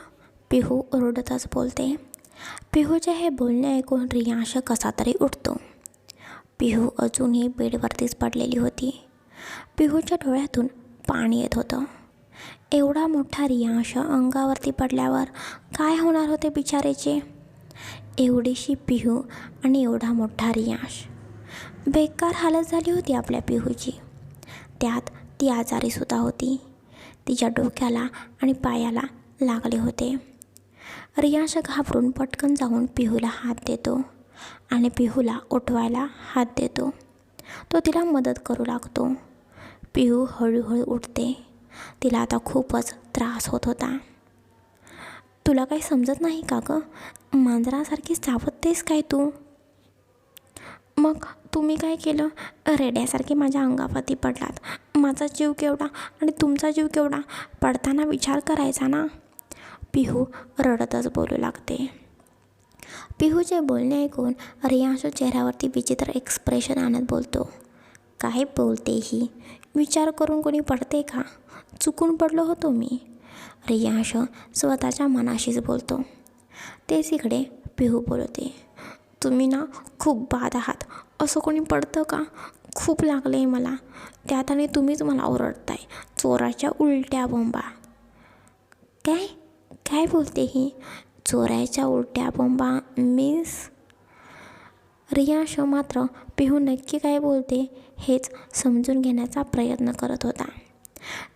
[SPEAKER 1] पिहू ओरडतच बोलते. पिहूचे हे बोलणे ऐकून रियांश कसा तरी उठतो. पिहू अजूनही बेडवरतीच पडलेली होती. पिहूच्या डोळ्यातून पाणी येत होतं. एवढा मोठा रियांश अंगावरती पडल्यावर काय होणार होते बिचारेचे. एवढीशी पिहू आणि एवढा मोठा रियांश. बेकार हालत झाली होती आपल्या पिहूची. त्यात ती आजारीसुद्धा होती. तिच्या डोक्याला आणि पायाला लागले होते. रियांश घाबरून पटकन जाऊन पिहूला हात देतो आणि पिहूला उठवायला हात देतो. तो तिला मदत करू लागतो. पिहू हळूहळू उठते. तिला आता खूपच त्रास होत होता. तुला काही समजत नाही का गं? मांजरासारखी चावतेस काय तू? मग तुम्ही काय केलं? रेड्यासारखे माझ्या अंगावरती पडलात. माझा जीव केवढा आणि तुमचा जीव केवढा, पडताना विचार करायचा ना. पिहू रडतच बोलू लागते. पिहूचे बोलणे ऐकून रियांश चेहऱ्यावरती विचित्र एक्सप्रेशन आणत बोलतो. काय बोलते ही? विचार करून कोणी पडते का? चुकून पडलो होतो मी. रियांश स्वतःच्या मनाशीच बोलतो. तेच इकडे पिहू बोलते. तुम्ही ना खूप बाद आहात. असं कोणी पडतं का? खूप लागलं आहे मला. त्यात आणि तुम्हीच मला ओरडताय. चोराच्या उलट्या बोंबा. काय काय बोलते ही? चोराच्या उलट्या बोंबा मीस? रियांश मात्र पिहू नक्की काय बोलते हेच समजून घेण्याचा प्रयत्न करत होता.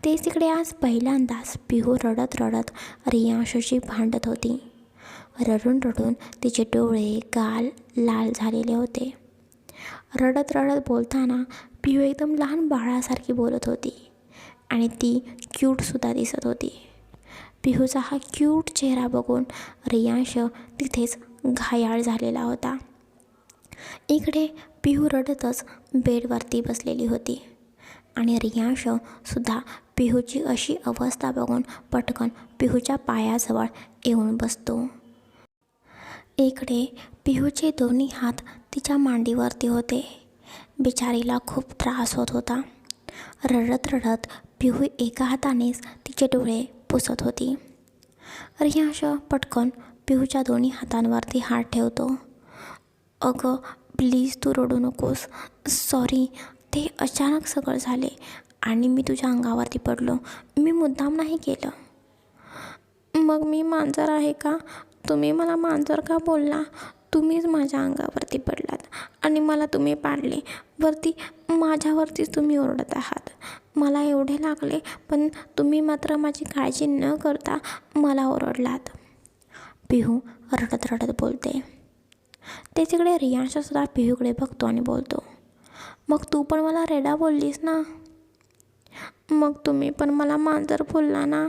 [SPEAKER 1] तेच तिकडे आज पहिल्यांदाच पिहू रडत रडत रियांशशी भांडत होती. रडून रडून तिचे डोळे गाल लाल झालेले होते. रडत रडत बोलताना पिहू एकदम लहान बाळासारखी बोलत होती आणि ती क्यूटसुद्धा दिसत होती. पिहूचा हा क्यूट चेहरा बघून रियांश तिथेच घायाळ झालेला होता. इकडे पिहू रडतच बेडवरती बसलेली होती आणि रियांशसुद्धा पिहूची अशी अवस्था बघून पटकन पिहूच्या पायाजवळ येऊन बसतो. इकडे पिहूचे दोन्ही हात तिच्या मांडीवरती होते. बिचारीला खूप त्रास होत होता. रडत रडत पिहू एका हातानेच तिचे डोळे पुसत होती. रियांश पटकन पिहूच्या दोन्ही हातांवरती हात ठेवतो. अगं प्लीज तू रडू नकोस. सॉरी, ते अचानक सगळं झाले आणि मी तुझ्या अंगावरती पडलो. मी मुद्दाम नाही केलं. मग मी मांजर आहे का? तुम्ही मला मांजर का बोलला? तुम्हीच माझ्या अंगावरती पडलात आणि मला तुम्ही पाडले. वरती माझ्यावरतीच तुम्ही ओरडत आहात. मला एवढे लागले पण तुम्ही मात्र माझी काळजी न करता मला ओरडलात. पिहू रडत रडत बोलते. तेच इकडे रियांशसुद्धा पिहूकडे बघतो आणि बोलतो. मग तू पण मला रेडा बोललीस ना? मग तुम्ही पण मला मांजर बोलला ना?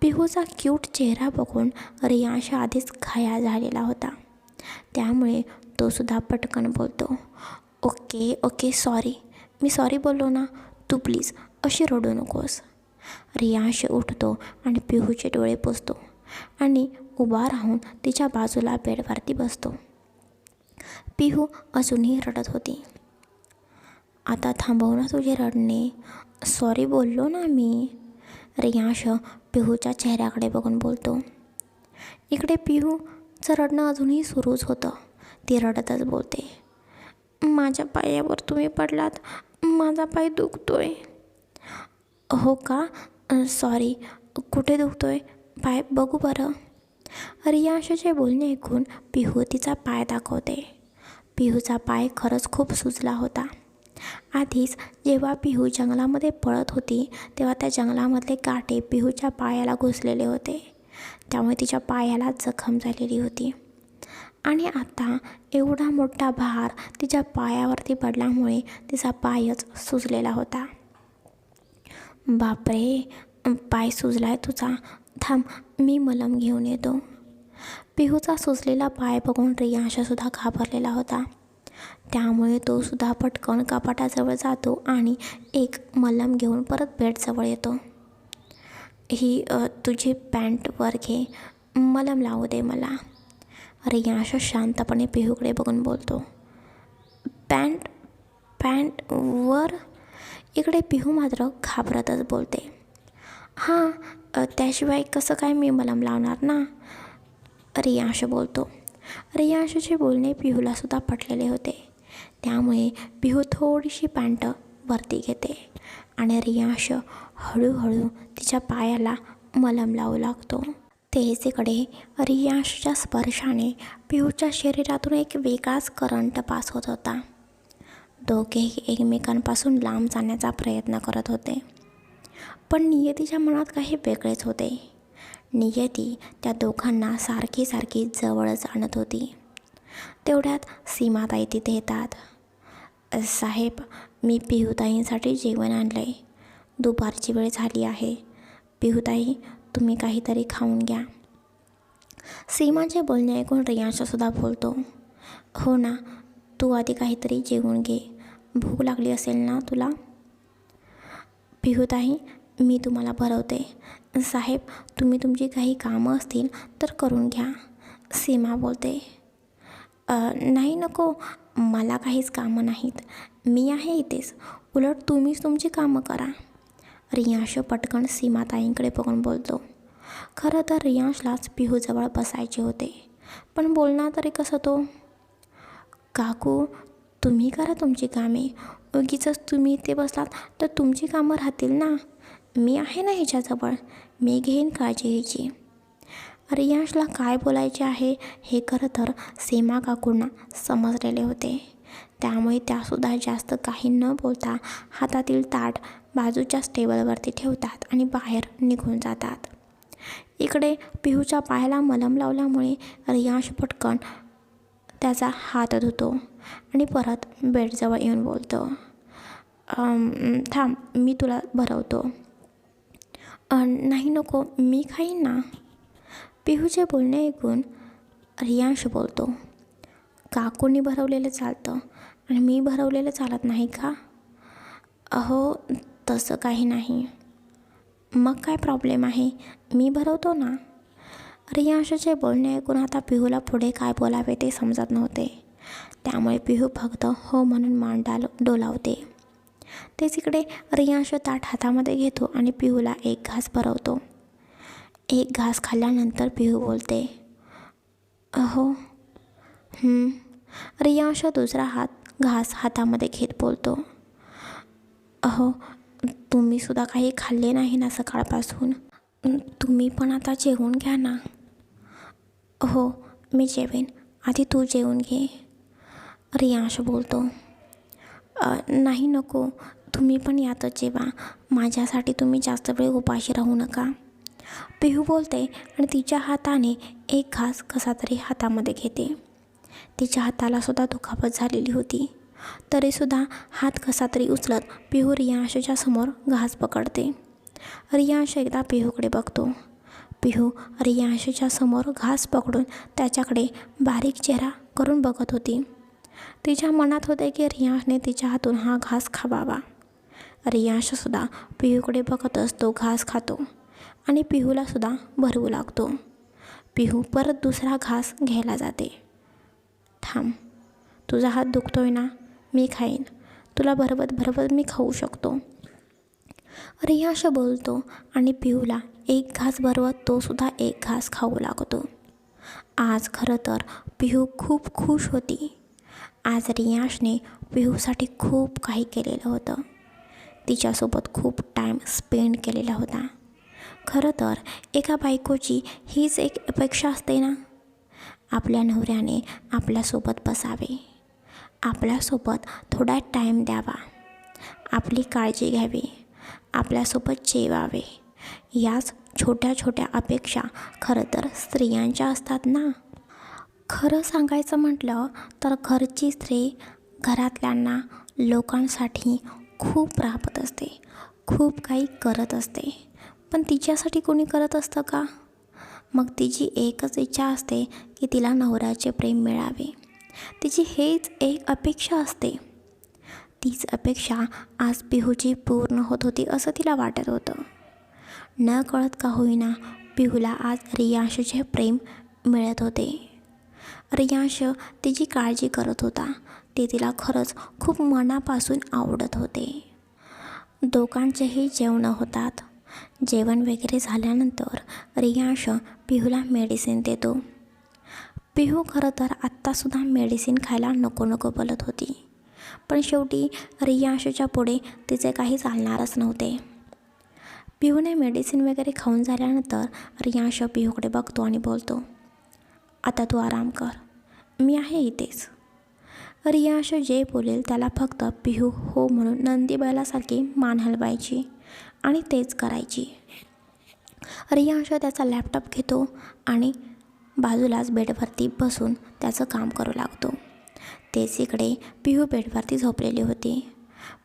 [SPEAKER 1] पिहूचा क्यूट चेहरा बघून रियांश आधीच घायाळ झालेला होता. त्यामुळे तो सुद्धा पटकन बोलतो. ओके ओके सॉरी, मी सॉरी बोललो ना, तू प्लीज अशी रडू नकोस. रियांश उठतो आणि पिहूचे डोळे पुसतो आणि उभा राहून तिच्या बाजूला बेडवरती बसतो. पिहू अजूनही रडत होती. आता थांबव ना तुझे रडणे, सॉरी बोललो ना मी, रियांश पिहूच्या चेहऱ्याकडे बघून बोलतो. इकडे पिहूचं रडणं अजूनही सुरूच होतं. ती रडतच बोलते, माझ्या पायावर तुम्ही पडलात, माझा पाय दुखतोय. हो का, सॉरी, कुठे दुखतोय पाय बघू बरं. रियांशचे बोलणे ऐकून पिहू तिचा पाय दाखवते. पिहूचा पाय खरंच खूप सुजला होता. आधीच जेव्हा पिहू जंगलामध्ये पळत होती तेव्हा त्या जंगलामधले काटे पिहूच्या पायाला घुसलेले होते, त्यामुळे तिच्या पायाला जखम झालेली होती. आणि आता एवढा मोठा भार तिच्या पायावरती पडल्यामुळे तिचा पायच सुजलेला होता. बापरे, पाय सुजलाय तुझा, थांब मी मलम घेऊन येतो. पिहूचा सुजलेला पाय बघून रियांशसुद्धा घाबरलेला होता. त्यामुळे तो सुद्धा पटकन कपाटाजवळ जातो आणि एक मलम घेऊन परत बेडजवळ येतो. ही तुझी पॅन्ट वर घे, मलम लावू दे मला, रियांश शांतपणे पिहूकडे बघून बोलतो. पॅन्ट वर? इकडे पिहू मात्र घाबरतच बोलते, हां, त्याशिवाय कसं काय मी मलम लावणार ना, रियांश बोलतो. रियांशचे बोलणे पिहूलासुद्धा पटलेले होते. त्यामुळे पिहू थोडीशी पॅन्ट वरती घेते आणि रियांश हळूहळू तिच्या पायाला मलम लावू लागतो. तेच इकडे रियांशच्या स्पर्शाने पिहूच्या शरीरातून एक वेगळाच करंट पास होत होता. दोघेही एकमेकांपासून लांब जाण्याचा प्रयत्न करत होते. पण नियतीच्या मनात काही वेगळेच होते. नियती त्या दोघांना सारखी सारखी जवळच आणत होती. तेवढ्यात सीमाताई तिथे येतात. साहेब, मी पिहूताईंसाठी जेवण आणलं आहे, दुपारची वेळ झाली आहे, पिहूताई तुम्ही काहीतरी खाऊन घ्या. सीमाचे बोलणे ऐकून रियांशसुद्धा बोलतो, हो ना, तू आधी काहीतरी जेवून घे, भूक लागली असेल ना तुला. पिहूताई, मी तुम्हाला भरवते. साहेब, तुम्ही तुमची काही कामं असतील तर करून घ्या, सीमा बोलते. नाही नको, मला काहीच कामं नाहीत, मी आहे इथेच, उलट तुम्हीच तुमची कामं करा, रियांश पटकन सीमाताईंकडे बघून बोलतो. खरं तर रियांशलाच पिहूजवळ बसायचे होते, पण बोलणार तरी कसं तो. काकू, तुम्ही करा तुमची कामे, उगीचच तुम्ही इथे बसलात तर तुमची कामं राहतील ना, मी आहे ना हिच्याजवळ, मी घेईन काळजी हिची. रियांशला काय बोलायचे आहे हे खरं तर सीमा काकूंना समजलेले होते. त्यामुळे त्यासुद्धा जास्त काही न बोलता हातातील ताट बाजूच्याच टेबलवरती ठेवतात आणि बाहेर निघून जातात. इकडे पिहूच्या पायाला मलम लावल्यामुळे रियांश पटकन त्याचा हात धुतो आणि परत बेडजवळ येऊन बोलतो, थांब मी तुला भरवतो. नाही नको, मी खाईन ना, पिहूचे बोलणे ऐकून रियांश बोलतो. काकूंनी भरवलेलं चालतं आणि मी भरवलेलं चालत नाही का? अहो, तसं काही नाही. मग काय प्रॉब्लेम आहे, मी भरवतो ना. रियांशचे बोलणे ऐकून आता पिहूला पुढे काय बोलावे ते समजत नव्हते. त्यामुळे पिहू फक्त हो म्हणून मान डोलावते. तेच इकडे रियांश ताट हातामध्ये घेतो आणि पिहूला एक घास भरवतो. एक घास खाल्ल्यानंतर पिहू बोलते, अहो. रियांश दुसरा घास हातामध्ये घेत बोलतो, अहो, तुम्हीसुद्धा काही खाल्ले नाही ना सकाळपासून, तुम्ही पण आता जेवून घ्या ना. हो, मी जेवेन, आधी तू जेवून घे, रियांश बोलतो. नाही नको, तुम्ही पण यातच जेवा, माझ्यासाठी तुम्ही जास्त वेळ उपाशी राहू नका, पिहू बोलते आणि तिच्या हाताने एक घास कसा तरी हातामध्ये घेते. तिच्या हातालासुद्धा दुखापत झालेली होती, तरीसुद्धा हात कसा तरी उचलत पिहू रियांशच्या समोर घास पकडते. रियांश एकदा पिहूकडे बघतो. पिहू रियांशच्या समोर घास पकडून त्याच्याकडे बारीक चेहरा करून बघत होती. तिच्या मनात होते की रियांशने तिच्या हातून हा घास खावावा. रियांशसुद्धा पिहूकडे बघतच तो घास खातो आणि पिहूलासुद्धा भरवू लागतो. पिहू परत दुसरा घास घ्यायला जाते. थांब, तुझा हात दुखतोय ना, मी खाईन, तुला भरवत भरवत मी खाऊ शकतो. रियांश बोलतो आणि पिहूला एक घास भरवत तोसुद्धा एक घास खाऊ लागतो. आज खरं तर पिहू खूप खुश होती. आज रियांशने पिहूसाठी खूप काही केलेलं होतं. तिच्यासोबत खूप टाईम स्पेंड केलेला होता. खरं तर एका बायकोची हीच एक अपेक्षा असते ना, आपल्या नवऱ्याने आपल्यासोबत बसावे, आपल्यासोबत थोडा टाईम द्यावा, आपली काळजी घ्यावी, आपल्यासोबत जेवावे. याच छोट्या छोट्या अपेक्षा खरं तर स्त्रियांच्या असतात ना. खरं सांगायचं म्हटलं तर घरची स्त्री घरातल्यांना लोकांसाठी खूप राबत असते, खूप काही करत असते. पण तिच्यासाठी कोणी करत असतं का? मग तिची एकच इच्छा असते की तिला नवऱ्याचे प्रेम मिळावे. तिची हेच एक अपेक्षा असते. तीच अपेक्षा आज पिहूची पूर्ण होत होती असं तिला वाटत होतं. न कळत का होईना पिहूला आज रियांशचे प्रेम मिळत होते. रियांश तिची काळजी करत होता. ते तिला खरंच खूप मनापासून आवडत होते. दोघांचेही जेवणं होतात. जेवण वगैरे झाल्यानंतर रियांश पिहूला मेडिसिन देतो. पिहू खरं तर आत्तासुद्धा मेडिसिन खायला नको नको बोलत होती. पण शेवटी रियांशच्या पुढे तिचे काही चालणारच नव्हते. पिहूने मेडिसिन वगैरे खाऊन झाल्यानंतर रियांश पिहूकडे बघतो आणि बोलतो, आता तू आराम कर, मी आहे इथेच. रियांश जे बोलेल त्याला फक्त पिहू हो म्हणून नंदी बैलासारखी मान हलवायची आणि तेच करायची. रियांश त्याचा लॅपटॉप घेतो आणि बाजूलाच बेडवरती बसून त्याचं काम करू लागतो. तेच इकडे पिहू बेडवरती झोपलेली होती.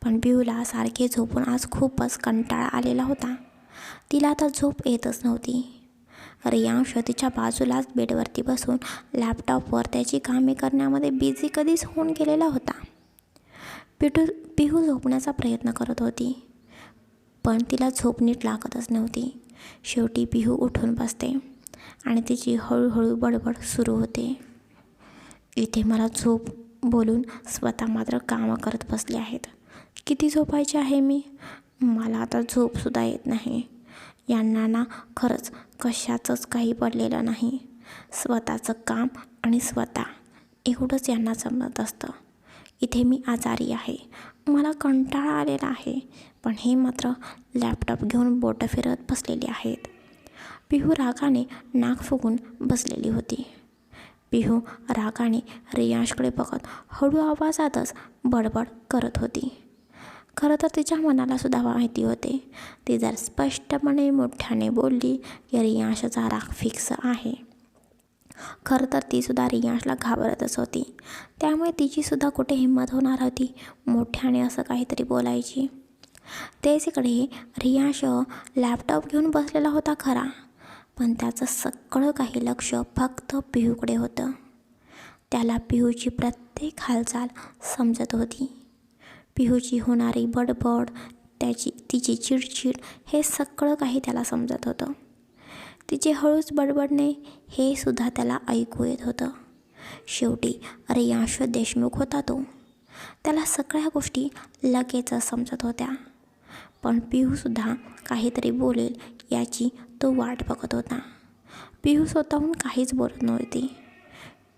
[SPEAKER 1] पण पिहूला सारखे झोपून आज खूपच कंटाळा आलेला होता. तिला आता झोप येतच नव्हती. रियांश तिच्या बाजूलाच बेडवरती बसून लॅपटॉपवर त्याची कामे करण्यामध्ये बिझी कधीच होऊन गेलेला होता. पिहू झोपण्याचा प्रयत्न करत होती, पण तिला झोप नीट लागतच नव्हती. शेवटी पिहू उठून बसते आणि तिची हळूहळू बडबड सुरू होते. इथे मला झोप बोलून स्वतः मात्र कामं करत बसले आहेत. किती झोपायचे आहे मी? मला आता झोपसुद्धा येत नाही. यांना ना खरंच कशाचंच काही पडलेलं नाही. स्वतःचं काम आणि स्वतः एवढंच यांना जमत असतं. इथे मी आजारी आहे, मला कंटाळा आलेला आहे, पण हे मात्र लॅपटॉप घेऊन बोटं फिरत बसलेली आहेत. पिहू रागाने नाक फुगून बसलेली होती. पिहू रागाने रियांशकडे बघत हळू आवाजातच बडबड करत होती. खरं तर तिच्या मनालासुद्धा माहिती होते, ती जर स्पष्टपणे मोठ्याने बोलली की रियांशचा राग फिक्स आहे. खरं तर तीसुद्धा रियांशला घाबरतच होती. त्यामुळे तिचीसुद्धा कुठे हिंमत होणार होती मोठ्याने असं काहीतरी बोलायची. तेच इकडे रियांश लॅपटॉप घेऊन बसलेला होता खरा, पण त्याचं सगळं काही लक्ष फक्त पिहूकडे होतं. त्याला पिहूची प्रत्येक हालचाल समजत होती. पिहूची होणारी बडबड, तिची चिडचिड हे सगळं काही त्याला समजत होतं. तिचे हळूच बडबडणे हे सुद्धा त्याला ऐकू येत होतं. शेवटी रियांश देशमुख होता तो. त्याला सगळ्या गोष्टी लगेचच समजत होत्या. पण पिहूसुद्धा काहीतरी बोलेल याची तो वाट बघत होता. पिहू स्वतःहून काहीच बोलत नव्हती.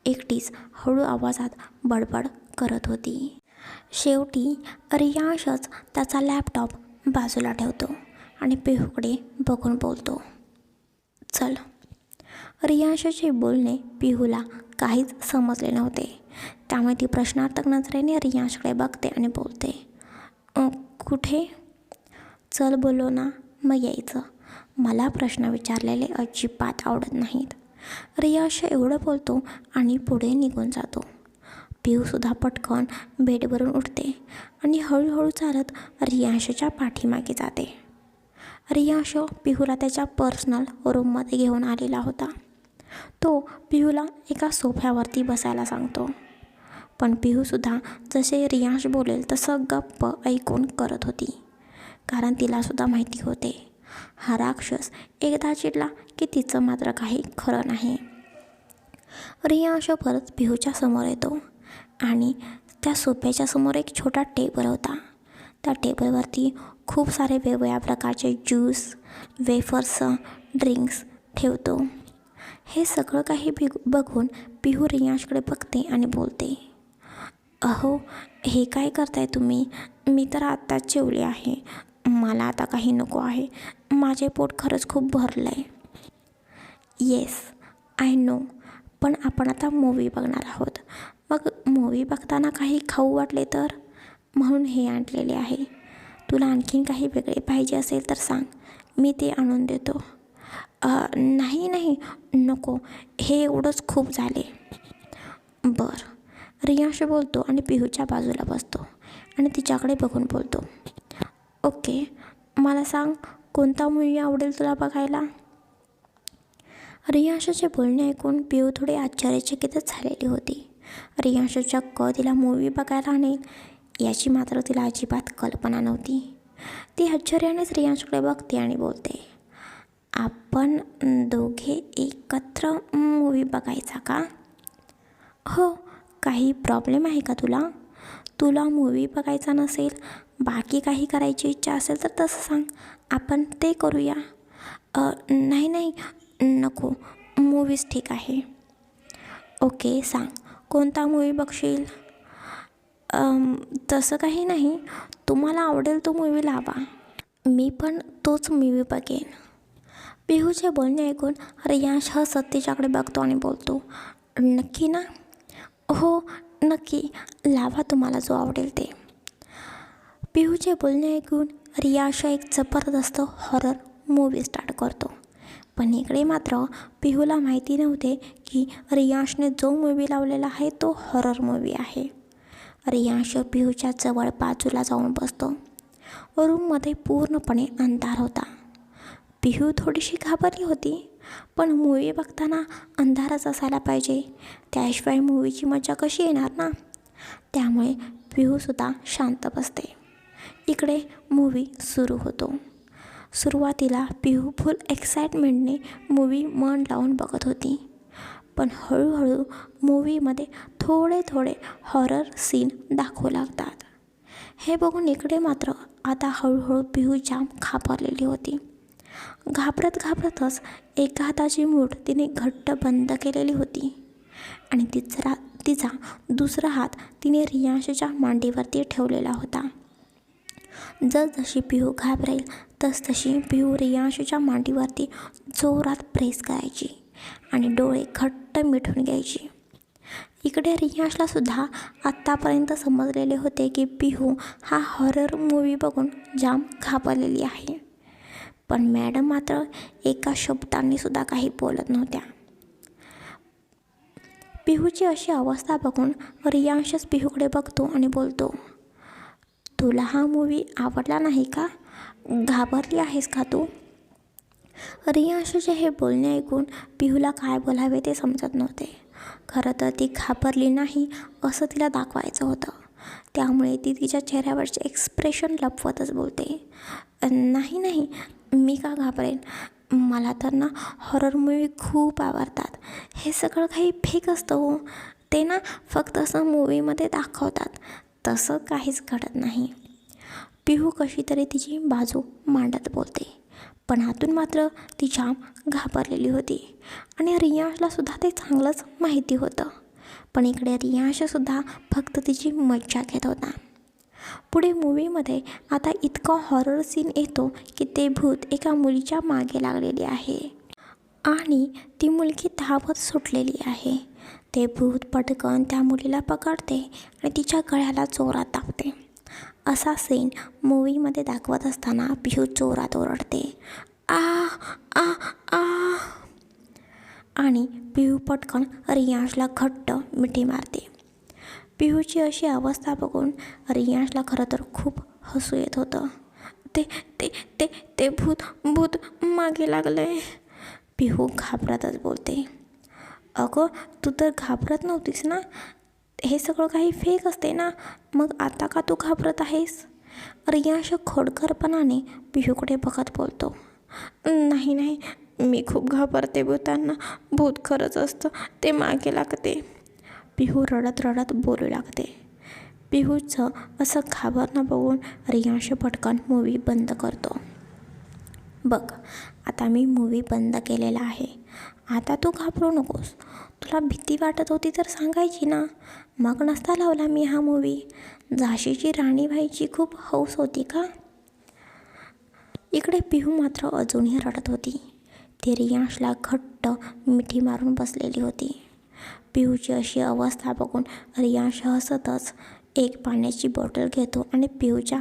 [SPEAKER 1] एकटीच हळू आवाजात बडबड करत होती. शेवटी रियांशच त्याचा लॅपटॉप बाजूला ठेवतो आणि पिहूकडे बघून बोलतो, चल. रियांशचे बोलणे पिहूला काहीच समजले नव्हते. त्यामुळे ती प्रश्नार्थक नजरेने रियांशकडे बघते आणि बोलते, कुठे? चल बोलो ना, मग यायचं. मला प्रश्न विचारलेले अजिबात आवडत नाहीत. रियांश एवढं बोलतो आणि पुढे निघून जातो. पिहूसुद्धा पटकन बेडवरून उठते आणि हळूहळू चालत रियांशच्या पाठीमागे जाते. रियांश पिहूला त्याच्या पर्सनल रूममध्ये घेऊन आलेला होता. तो पिहूला एका सोफ्यावरती बसायला सांगतो. पण पिहूसुद्धा जसे रियांश बोलेल तसं गप्प ऐकून करत होती, कारण तिलासुद्धा माहिती होते हा राक्षस एकदा चिडला की तिचं मात्र काही खरं नाही. रियांश परत पिहूच्या समोर येतो आणि त्या सोफ्याच्या समोर एक छोटा टेबल होता. त्या टेबलवरती खूप सारे वेगवेगळ्या प्रकारचे ज्यूस, वेफर्स, ड्रिंक्स ठेवतो. हे सगळं काही बघून पिहू रियांशकडे बघते आणि बोलते, अहो हे काय करताय तुम्ही? मी तर आत्ताच जेवले आहे. मला आता काही नको आहे. माझे पोट खरंच खूप भरलं आहे. येस, आय नो, पण आपण आता मूवी बघणार आहोत. मग मूवी बघताना काही खाऊ वाटले तर, म्हणून हे आणलेले आहे. तुला आणखीन काही वेगळे पाहिजे असेल तर सांग, मी ते आणून देतो. नाही नाही नको, हे एवढंच खूप झाले. बरं, रियांश बोलतो आणि पिहूच्या बाजूला बसतो आणि तिच्याकडे बघून बोलतो, ओके, मला सांग कोणता मूवी आवडेल तुला बघायला? रियांशचे बोलणे ऐकून पिहू थोडी आश्चर्यचकितच झालेली होती. रियांश चक्क तिला मूवी बघायला आणेल याची मात्र तिला अजिबात कल्पना नव्हती. ती आश्चर्यानेच रियांशकडे बघते आणि बोलते, आपण दोघे एकत्र मूवी बघायचा का? हो, काही प्रॉब्लेम आहे का तुला? तुला मूवी बघायचा नसेल, बाकी काही करायची इच्छा असेल तर तसं सांग, आपण ते करूया. नाही नाही नको, मूवीज ठीक आहे. ओके, सांग कोणता मूवी बघशील? तसं काही नाही, तुम्हाला आवडेल तो मूवी लावा, मी पण तोच मूवी बघेन. पिहूचे बोलणे ऐकून रियांश हसत तिच्याकडे बघतो आणि बोलतो, नक्की ना? हो नक्की, लावा तुम्हाला जो आवडेल ते. पिहूचे बोलणे ऐकून रियांश एक जबरदस्त हॉरर मूवी स्टार्ट करतो. पण इकडे मात्र पिहूला माहिती नव्हते की रियांशने जो मूवी लावलेला आहे तो हॉरर मूवी आहे. रियांश पिहूच्या जवळ बाजूला जाऊन बसतो. रूममध्ये पूर्णपणे अंधार होता. पिहू थोडीशी घाबरली होती, पण मूवी बघताना अंधारच असायला पाहिजे, त्याशिवाय मूवीची मजा कशी येणार ना. त्यामुळे पिहूसुद्धा शांत बसते. इकडे मूवी सुरू होतो. सुरुवातीला पिहू फुल एक्साइटमेंटने मूवी मन लावून बघत होती, पण हळूहळू मूवीमध्ये थोडे थोडे हॉरर सीन दाखवू लागतात. हे बघून इकडे मात्र आता हळूहळू पिहू जाम घाबरलेली होती. घाबरतच एका हाताची मूठ तिने घट्ट बंद केलेली होती आणि तिचा दुसरा हात तिने रियांशच्या मांडीवरती ठेवलेला होता. जसजशी पिहू घाबरेल तसतशी पिहू रियांशच्या मांडीवरती जोरात प्रेस करायची आणि डोळे घट्ट मिटून घ्यायची. इकडे रियांशलासुद्धा आत्तापर्यंत समजलेले होते की पिहू हा हॉरर मूवी बघून जाम घाबरलेली आहे, पण मॅडम मात्र एका शब्दांनीसुद्धा काही बोलत नव्हत्या. पिहूची अशी अवस्था बघून रियांशच पिहूकडे बघतो आणि बोलतो, तुला हा मूवी आवडला नाही का? घाबरली आहेस का तू? रियांशचे हे बोलणे ऐकून पिहूला काय बोलावे ते समजत नव्हते. खरं तर ती घाबरली नाही असं तिला दाखवायचं होतं, त्यामुळे ती तिच्या चेहऱ्यावरचे एक्सप्रेशन लपवतच बोलते, नाही नाही, मी का घाबरेन? मला तर ना हॉरर मूवी खूप आवडतात. हे सगळं काही फेक असतं हो, ते ना फक्त असं मूवीमध्ये दाखवतात, तसं काहीच घडत नाही. पिहू कशी तरी तिची बाजू मांडत बोलते, पण आतून मात्र ती जाम घाबरलेली होती आणि रियांशलासुद्धा ते चांगलंच माहिती होतं. पण इकडे रियांशसुद्धा फक्त तिची मज्जा घेत होता. पुढे मूवीमध्ये आता इतका हॉरर सीन येतो की ते भूत एका मुलीच्या मागे लागलेले आहे आणि ती मुलगी धावत सुटलेली आहे. ते भूत पटकन त्या मुलीला पकडते आणि तिच्या गळ्याला जोरात दाबते. असा सीन मूवीमध्ये दाखवत असताना पिहू जोरात ओरडते, आ आ आ, आणि पिहू पटकन रियांशला घट्ट मिठी मारते. पिहूची अशी अवस्था बघून रियांशला खरं तर खूप हसू येत होतं. ते ते ते ते भूत भूत मागे लागले, पिहू घाबरतच बोलते. अगं तू तर घाबरत नव्हतीस ना, हे सगळं काही फेक असते ना, मग आता का तू घाबरत आहेस? रियांश खोडकरपणाने पिहूकडे बघत बोलतो. नाही नाही, मी खूप घाबरते भूतांना. भूत खरंच असतं, ते मागे लागते. पिहू रडत रडत बोलू लागते. पिहूचं असं घाबरणं बघून रियांश पटकन मूवी बंद करतो. बघ, आता मी मूवी बंद केलेला आहे. आता तू घाबरू नकोस. तुला भीती वाटत होती तर सांगायची ना, मग नसता लावला मी हा मूवी. झाशीची राणी व्हायची खूप हौस होती का? इकडे पिहू मात्र अजूनही रडत होती. ती रियांशला घट्ट मिठी मारून बसलेली होती. पिहूची अशी अवस्था बघून रियांश हसतच एक पाण्याची बॉटल घेतो आणि पिहूच्या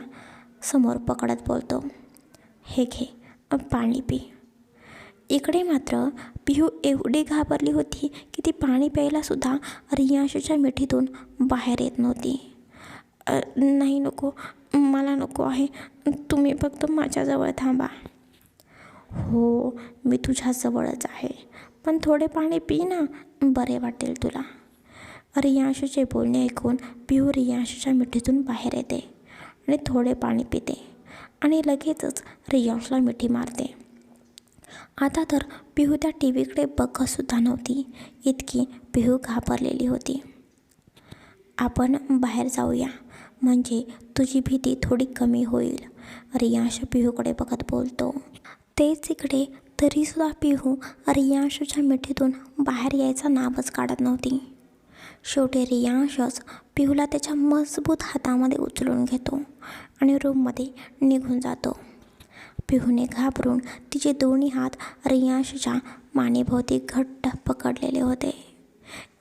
[SPEAKER 1] समोर पकडत बोलतो, हे घे, पाणी पी. इकडे मात्र पिहू एवढी घाबरली होती की ती पाणी प्यायलासुद्धा रियांशच्या मिठीतून बाहेर येत नव्हती. नाही, नको, मला नको आहे. तुम्ही फक्त माझ्याजवळ थांबा. हो, मी तुझ्याजवळच आहे, पण थोडे पाणी पी ना, बरे वाटेल तुला. रियांशचे बोलणे ऐकून पिहू रियांशच्या मिठीतून बाहेर येते आणि थोडे पाणी पिते आणि लगेचच रियांशला मिठी मारते. आता तर पिहू त्या टी व्हीकडे बघतसुद्धा नव्हती, इतकी पिहू घाबरलेली होती. आपण बाहेर जाऊया, म्हणजे तुझी भीती थोडी कमी होईल, रियांश पिहूकडे बघत बोलतो. तेच इकडे तरीसुद्धा पिहू रियांशच्या मिठीतून बाहेर यायचा नावच काढत नव्हती. शेवटी रियांशच पिहूला त्याच्या मजबूत हातामध्ये उचलून घेतो आणि रूममध्ये निघून जातो. पिहूने घाबरून तिचे दोन्ही हात रियांशच्या मानेभोवती घट्ट पकडलेले होते.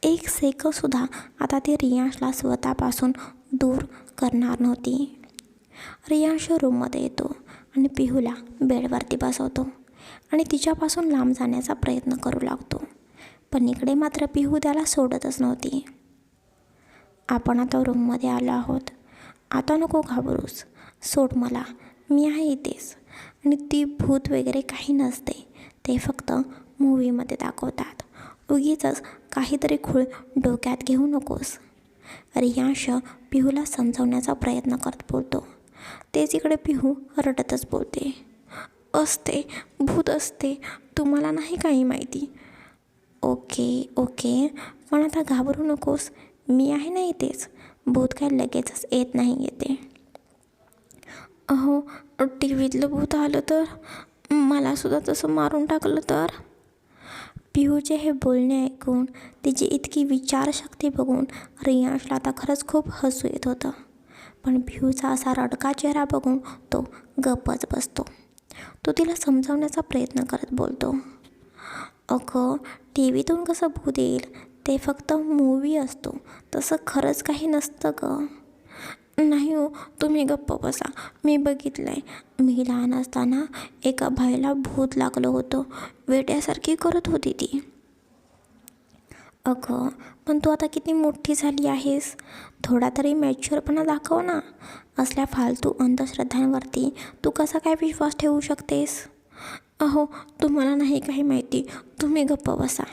[SPEAKER 1] एक सेकंदसुद्धा आता ती रियांशला स्वतःपासून दूर करणार नव्हती. रियांश रूममध्ये येतो आणि पिहूला बेडवरती बसवतो आणि तिच्यापासून लांब जाण्याचा प्रयत्न करू लागतो. पण इकडे मात्र पिहू त्याला सोडतच नव्हती. आपण आता रूममध्ये आलो आहोत, आता नको घाबरूस, सोड मला, मी आहे इथेच. आणि ती भूत वगैरे काही नसते, ते फक्त मूवीमध्ये दाखवतात. उगीचच काहीतरी खूळ डोक्यात घेऊ नकोस, रियांश पिहूला समजावण्याचा प्रयत्न करत बोलतो. तेच इकडे पिहू रडतच बोलते, असते, भूत असते, तुम्हाला नाही काही माहिती. ओके, पण आता घाबरू नकोस, मी आहे ना इथेच, भूत काय लगेचच येत नाही येते. अहो, टी व्हीतलं भूत आलं तर, मलासुद्धा तसं मारून टाकलं तर. पिहूचे हे बोलणे ऐकून, तिची इतकी विचारशक्ती बघून रियांशला आता खरंच खूप हसू येत होतं. पण पिहूचा असा रडका चेहरा बघून तो गप्पच बसतो. तो तिला समजावण्याचा प्रयत्न करत बोलतो, अगं, टी व्हीतून कसं भूत येईल, ते फक्त मूवी असतो, तसं खरंच काही नसतं गं. नाही हो, तुम्ही गप्प बसा, मी बघितलं आहे. मी लहान असताना एका बाईला भूत लागलं होतं, वेड्यासारखी करत होती ती. अगं, पण तू आता किती मोठी झाली आहेस, थोडा तरी मॅच्युअरपणा दाखव ना. असल्या फालतू अंधश्रद्धांवरती तू कसा काय विश्वास ठेवू शकतेस? अहो, तुम्हाला नाही काही माहिती, तुम्ही गप्प बसा.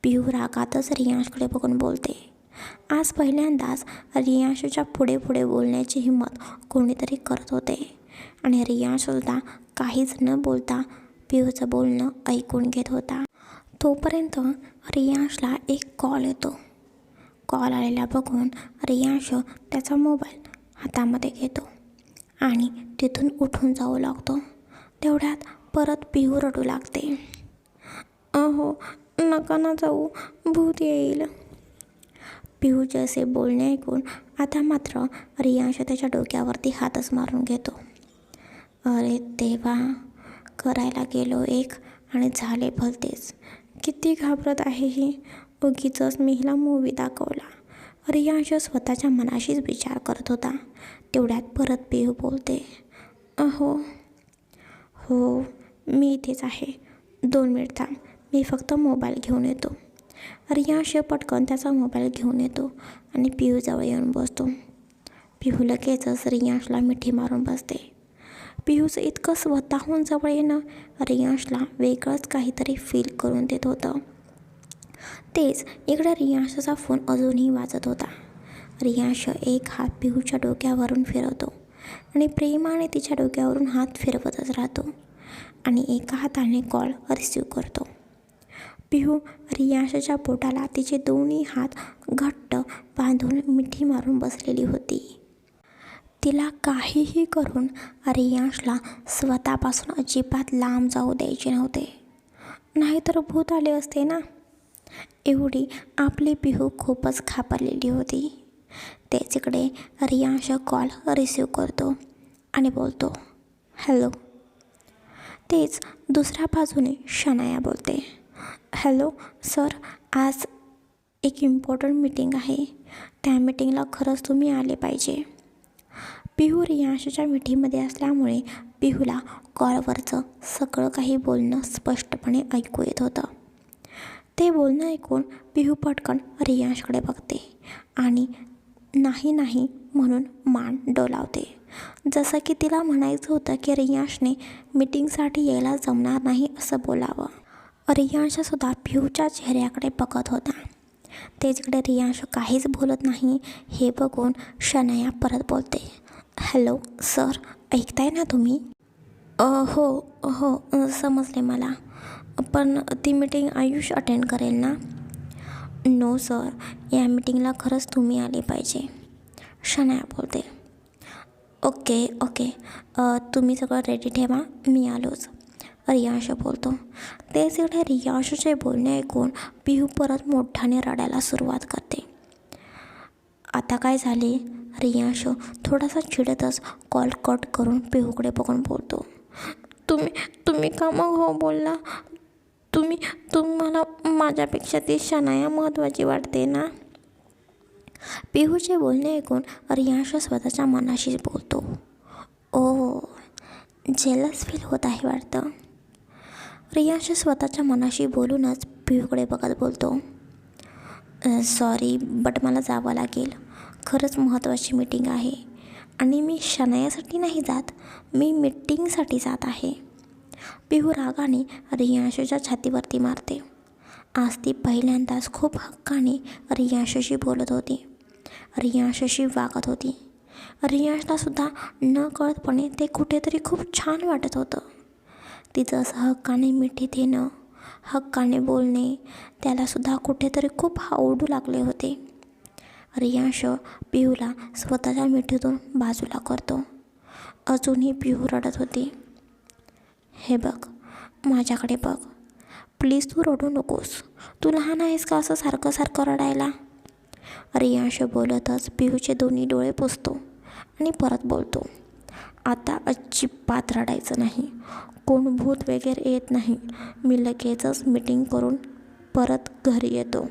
[SPEAKER 1] पिहू रागातच रियांशकडे बघून बोलते. आज पहिल्यांदाच रियांशच्या पुढे पुढे बोलण्याची हिंमत कोणीतरी करत होते आणि रियांशसुद्धा काहीच न बोलता पिहूचं बोलणं ऐकून घेत होता. तोपर्यंत रियांशला एक कॉल येतो. कॉल आलेला बघून रियांश त्याचा मोबाईल हातामध्ये घेतो आणि तिथून उठून जाऊ लागतो. तेवढ्यात परत पिहू रडू लागते, अहो, नका ना जाऊ, भूत येईल. पिहूचे असे बोलणे ऐकून आता मात्र रियांश त्याच्या डोक्यावरती हातच मारून घेतो. अरे देवा, करायला गेलो एक आणि झाले भलतेच. किती घाबरत आहे ही, उगीचच मी हिला मूवी दाखवला. रियांश स्वतःच्या मनाशीच विचार करत होता. तेवढ्यात परत पिहू बोलते, हो, मी इथेच आहे, 2 मिनिट थांब, मी फक्त मोबाईल घेऊन येतो. रियांश पटकन त्याचा मोबाईल घेऊन येतो आणि पिहूजवळ येऊन बसतो. पिहू लगेचच रियांशला मिठी मारून बसते. पिहूचं इतकं स्वतःहून जवळ येणं रियांशला वेगळंच काहीतरी फील करून देत होतं. तेच इकडे रियांशचा फोन अजूनही वाजत होता. रियांश एक हात पिहूच्या डोक्यावरून फिरवतो आणि प्रेमाने तिच्या डोक्यावरून हात फिरवतच राहतो आणि एका हाताने कॉल रिसीव करतो. पिहू रियांशच्या पोटाला तिचे दोन्ही हात घट्ट बांधून मिठी मारून बसलेली होती. तिला काहीही करून रियांशला स्वतःपासून अजिबात लांब जाऊ द्यायचे नव्हते, नाहीतर भूत आले असते ना. एवढी आपली पिहू खूपच घाबरलेली होती. तेच इकडे रियांश कॉल रिसीव करतो आणि बोलतो, हॅलो. तेच दुसऱ्या बाजूने शनाया बोलते, हॅलो सर, आज एक इम्पॉर्टंट मीटिंग आहे, त्या मीटिंगला खरंच तुम्ही आले पाहिजे. पिहू रियांशच्या मिठीमध्ये असल्यामुळे पिहूला कॉलवरचं सगळं काही बोलणं स्पष्टपणे ऐकू येत होतं. ते बोलणं ऐकून पिहू पटकन रियांशकडे बघते आणि नाही नाही म्हणून मान डोलावते, जसं की तिला म्हणायचं होतं की रियांशने मीटिंगसाठी यायला जमणार नाही असं बोलावं. रियांशसुद्धा पिहूच्या चेहऱ्याकडे बघत होता. तेचकडे रियांश काहीच बोलत नाही हे बघून शनाया परत बोलते, हॅलो सर, ऐकताय ना तुम्ही? हो हो समजले मला, पण ती मीटिंग आयुष अटेंड करेल ना? नो सर, या मीटिंगला खरंच तुम्ही आले पाहिजे, शनाया बोलते. ओके ओके, तुम्ही सगळं रेडी ठेवा, मी आलोच, रियांश बोलतो. तेच इकडे रियांशचे बोलणे ऐकून पिहू परत मोठ्याने रडायला सुरुवात करते. आता काय झाले? रियांश थोडासा चिडतच कॉल कट करून पिहूकडे बघून बोलतो, तुम्ही का मग हो बोलला? तुम्हाला माझ्यापेक्षा ती शनाया महत्त्वाची वाटते ना? पिहूचे बोलणे ऐकून रियांश स्वतःच्या मनाशीच बोलतो, ओ, जेलस फील होत आहे वाटतं. रियांश स्वतःच्या मनाशी बोलूनच पिहूकडे बघत बोलतो, सॉरी बट मला जावं लागेल, खरंच महत्त्वाची मीटिंग आहे आणि मी शनायासाठी नाही जात, मी मीटिंगसाठी जात आहे. पिहू रागाने रियांशच्या छातीवरती मारते. आज ती पहिल्यांदाच खूप हक्काने रियांशशी बोलत होती, रियांशशी वागत होती. रियांशलासुद्धा न कळतपणे ते कुठेतरी खूप छान वाटत होतं. तिचं असं हक्काने मिठी देणं, हक्काने बोलणे त्यालासुद्धा कुठेतरी खूप आवडू लागले होते. रियांश पिहूला स्वतःच्या मिठीतून बाजूला करतो. अजूनही पिहू रडत होती. हे बघ, माझ्याकडे बघ, प्लीज तू रडू नकोस, तू लहान आहेस का असं सारखं सारखं रडायला? रियांश बोलतच पिहूचे दोन्ही डोळे पुसतो आणि परत बोलतो, आता अजिबात रडायचं नाही, कोण भूत वगैरे येत नाही, मी लगेचच मीटिंग करून परत घरी येतो.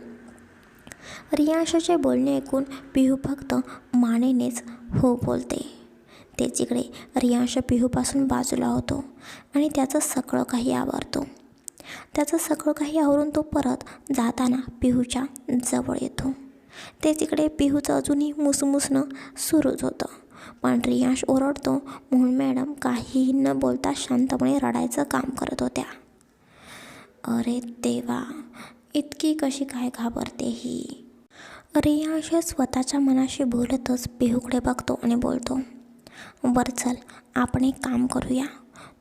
[SPEAKER 1] रियांशचे बोलणे ऐकून पिहू फक्त मानेनेच हो बोलते. तेच इकडे रियांश पिहूपासून बाजूला होतो आणि त्याचं सगळं काही आवरतो. त्याचं सगळं काही आवरून तो परत जाताना पिहूच्या जवळ येतो. तेच इकडे पिहूचं अजूनही मुसमुसणं सुरूच होतं, पण रियांश ओरडतो म्हणून मॅडम काहीही न बोलता शांतपणे रडायचं काम करत होत्या. अरे देवा, इतकी कशी काय घाबरते ही? रियांश स्वतःच्या मनाशी बोलतच पिहूकडे बघतो आणि बोलतो, बरं चल, आपण एक काम करूया,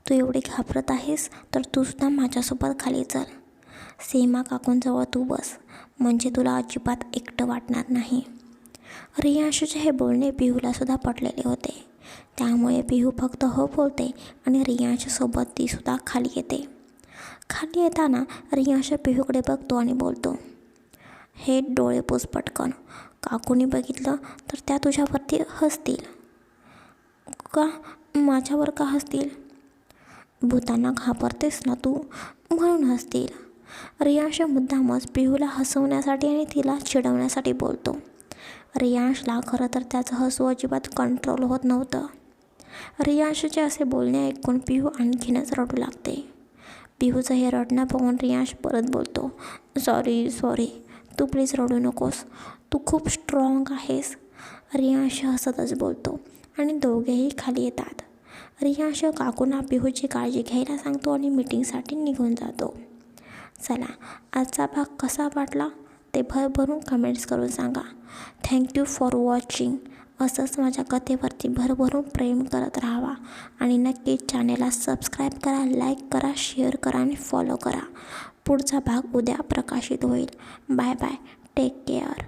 [SPEAKER 1] तू एवढी घाबरत आहेस तर तूसुद्धा माझ्यासोबत खाली चल, सीमा काकूंजवळ तू बस, म्हणजे तुला अजिबात एकटं वाटणार नाही. रियांशचे हे बोलणे पिहूलासुद्धा पटलेले होते, त्यामुळे पिहू फक्त हो बोलते आणि रियांशसोबत तीसुद्धा खाली येते. खाली येताना रियांश पिहूकडे बघतो आणि बोलतो, हे डोळे पुस पटकन, काकूनी बघितलं तर त्या तुझ्यावरती हसतील. का? माझ्यावर का हसतील? भूतांना घाबरतेस ना तू, म्हणून हसतील. रियांश मुद्दामच पिहूला हसवण्यासाठी आणि तिला चिडवण्यासाठी बोलतो. रियांशला खरं तर त्याचं हसू अजिबात कंट्रोल होत नव्हतं. रियांशचे असे बोलणे ऐकून पिहू आणखीनच रडू लागते. पिहूचं हे रडणं बघून रियांश परत बोलतो, सॉरी, तू प्लीज रडू नकोस, तू खूप स्ट्रॉंग आहेस. रियांश हसतच बोलतो आणि दोघेही खाली येतात. रियांश काकूंना पिहूची काळजी घ्यायला सांगतो आणि मीटिंगसाठी निघून जातो. चला, आजचा भाग कसा वाटला ते भरभरून कमेंट्स करून सांगा. Thank you for watching. असंच माझ्या कथेवरती भरभरून प्रेम करत राहावा आणि नक्कीच चॅनेलला सबस्क्राईब करा, लाईक करा, शेअर करा आणि फॉलो करा. पुढचा भाग उद्या प्रकाशित होईल. Bye bye. Take care.